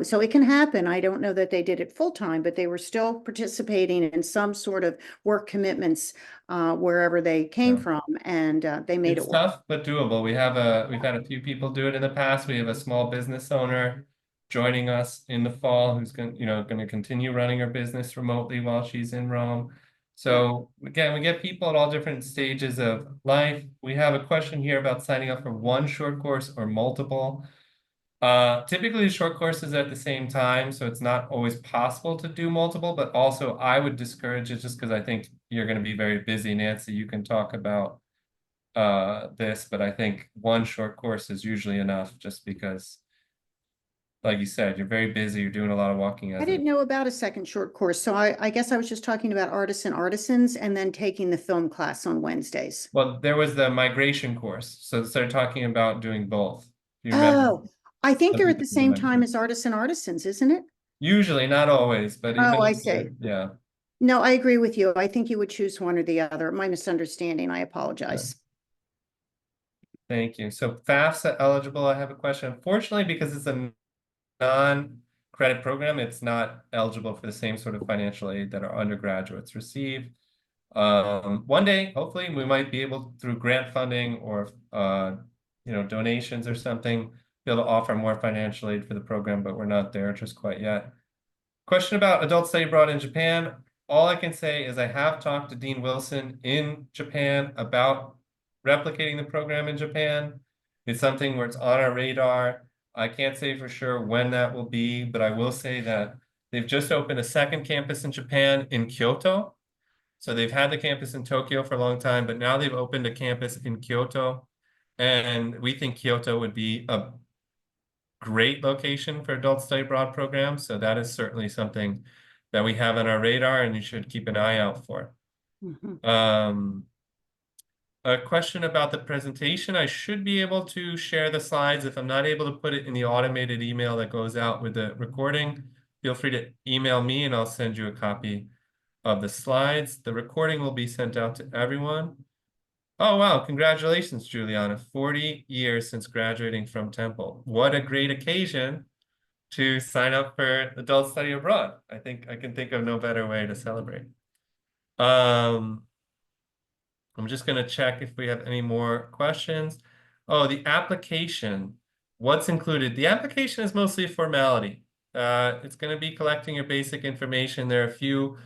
so it can happen. I don't know that they did it full time, but they were still participating in some sort of work commitments wherever they came Yeah. from, and they made It's it work. tough but doable. We've had a few people do it in the past. We have a small business owner joining us in the fall who's going to continue running her business remotely while she's in Rome. So again, we get people at all different stages of life. We have a question here about signing up for one short course or multiple. Typically short courses at the same time, so it's not always possible to do multiple, but also I would discourage it just because I think you're going to be very busy. Nancy, you can talk about this, but I think one short course is usually enough just because, like you said, you're very busy, you're doing a lot of walking I as didn't know about a second short course, so I guess I was just talking about artists and artisans and then taking the film class on Wednesdays. well, there was the migration course, so they're talking about doing both. Do you remember? Oh, I think Some they're at people the do the same time migration. as artists and artisans, isn't it? Usually, not always, but even Oh, I if they're- see. yeah. No, I agree with you. I think you would choose one or the other. My misunderstanding. I apologize. Thank you. So FAFSA eligible, I have a question. Unfortunately, because it's a non-credit program, it's not eligible for the same sort of financial aid that our undergraduates receive. One day, hopefully, we might be able, through grant funding or donations or something, be able to offer more financial aid for the program, but we're not there just quite yet. Question about adult study abroad in Japan. All I can say is I have talked to Dean Wilson in Japan about replicating the program in Japan. It's something where it's on our radar. I can't say for sure when that will be, but I will say that they've just opened a second campus in Japan in Kyoto. So they've had the campus in Tokyo for a long time, but now they've opened a campus in Kyoto. And we think Kyoto would be a great location for adult study abroad programs. So that is certainly something that we have on our radar and you should keep an eye out for. Mhm. A question about the presentation. I should be able to share the slides. If I'm not able to put it in the automated email that goes out with the recording, feel free to email me and I'll send you a copy of the slides. The recording will be sent out to everyone. Oh, wow. Congratulations, Juliana. 40 years since graduating from Temple. What a great occasion to sign up for adult study abroad. I think I can think of no better way to celebrate. I'm just going to check if we have any more questions. Oh, the application. What's included? The application is mostly a formality. It's going to be collecting your basic information. There are a few,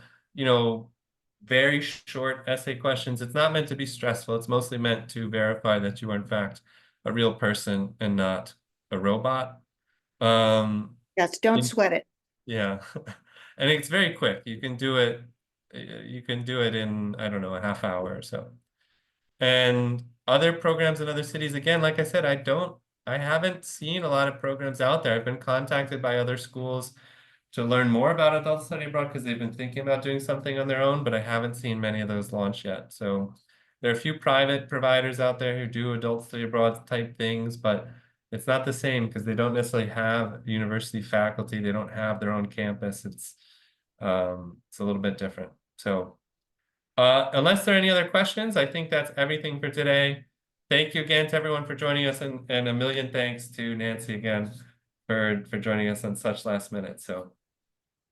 very short essay questions. It's not meant to be stressful. It's mostly meant to verify that you are in fact a real person and not a robot. Yes, don't sweat it. Yeah. And it's very quick. You can do it in, I don't know, a half hour or so. And other programs in other cities, again, like I said, I haven't seen a lot of programs out there. I've been contacted by other schools to learn more about adult study abroad because they've been thinking about doing something on their own, but I haven't seen many of those launch yet. So there are a few private providers out there who do adult study abroad type things, but it's not the same because they don't necessarily have university faculty. They don't have their own campus. It's a little bit different. So unless there are any other questions, I think that's everything for today. Thank you again to everyone for joining us, and a million thanks to Nancy again for joining us on such last minute. So,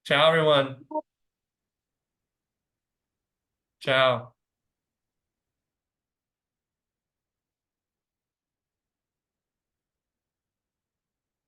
ciao, everyone. Ciao.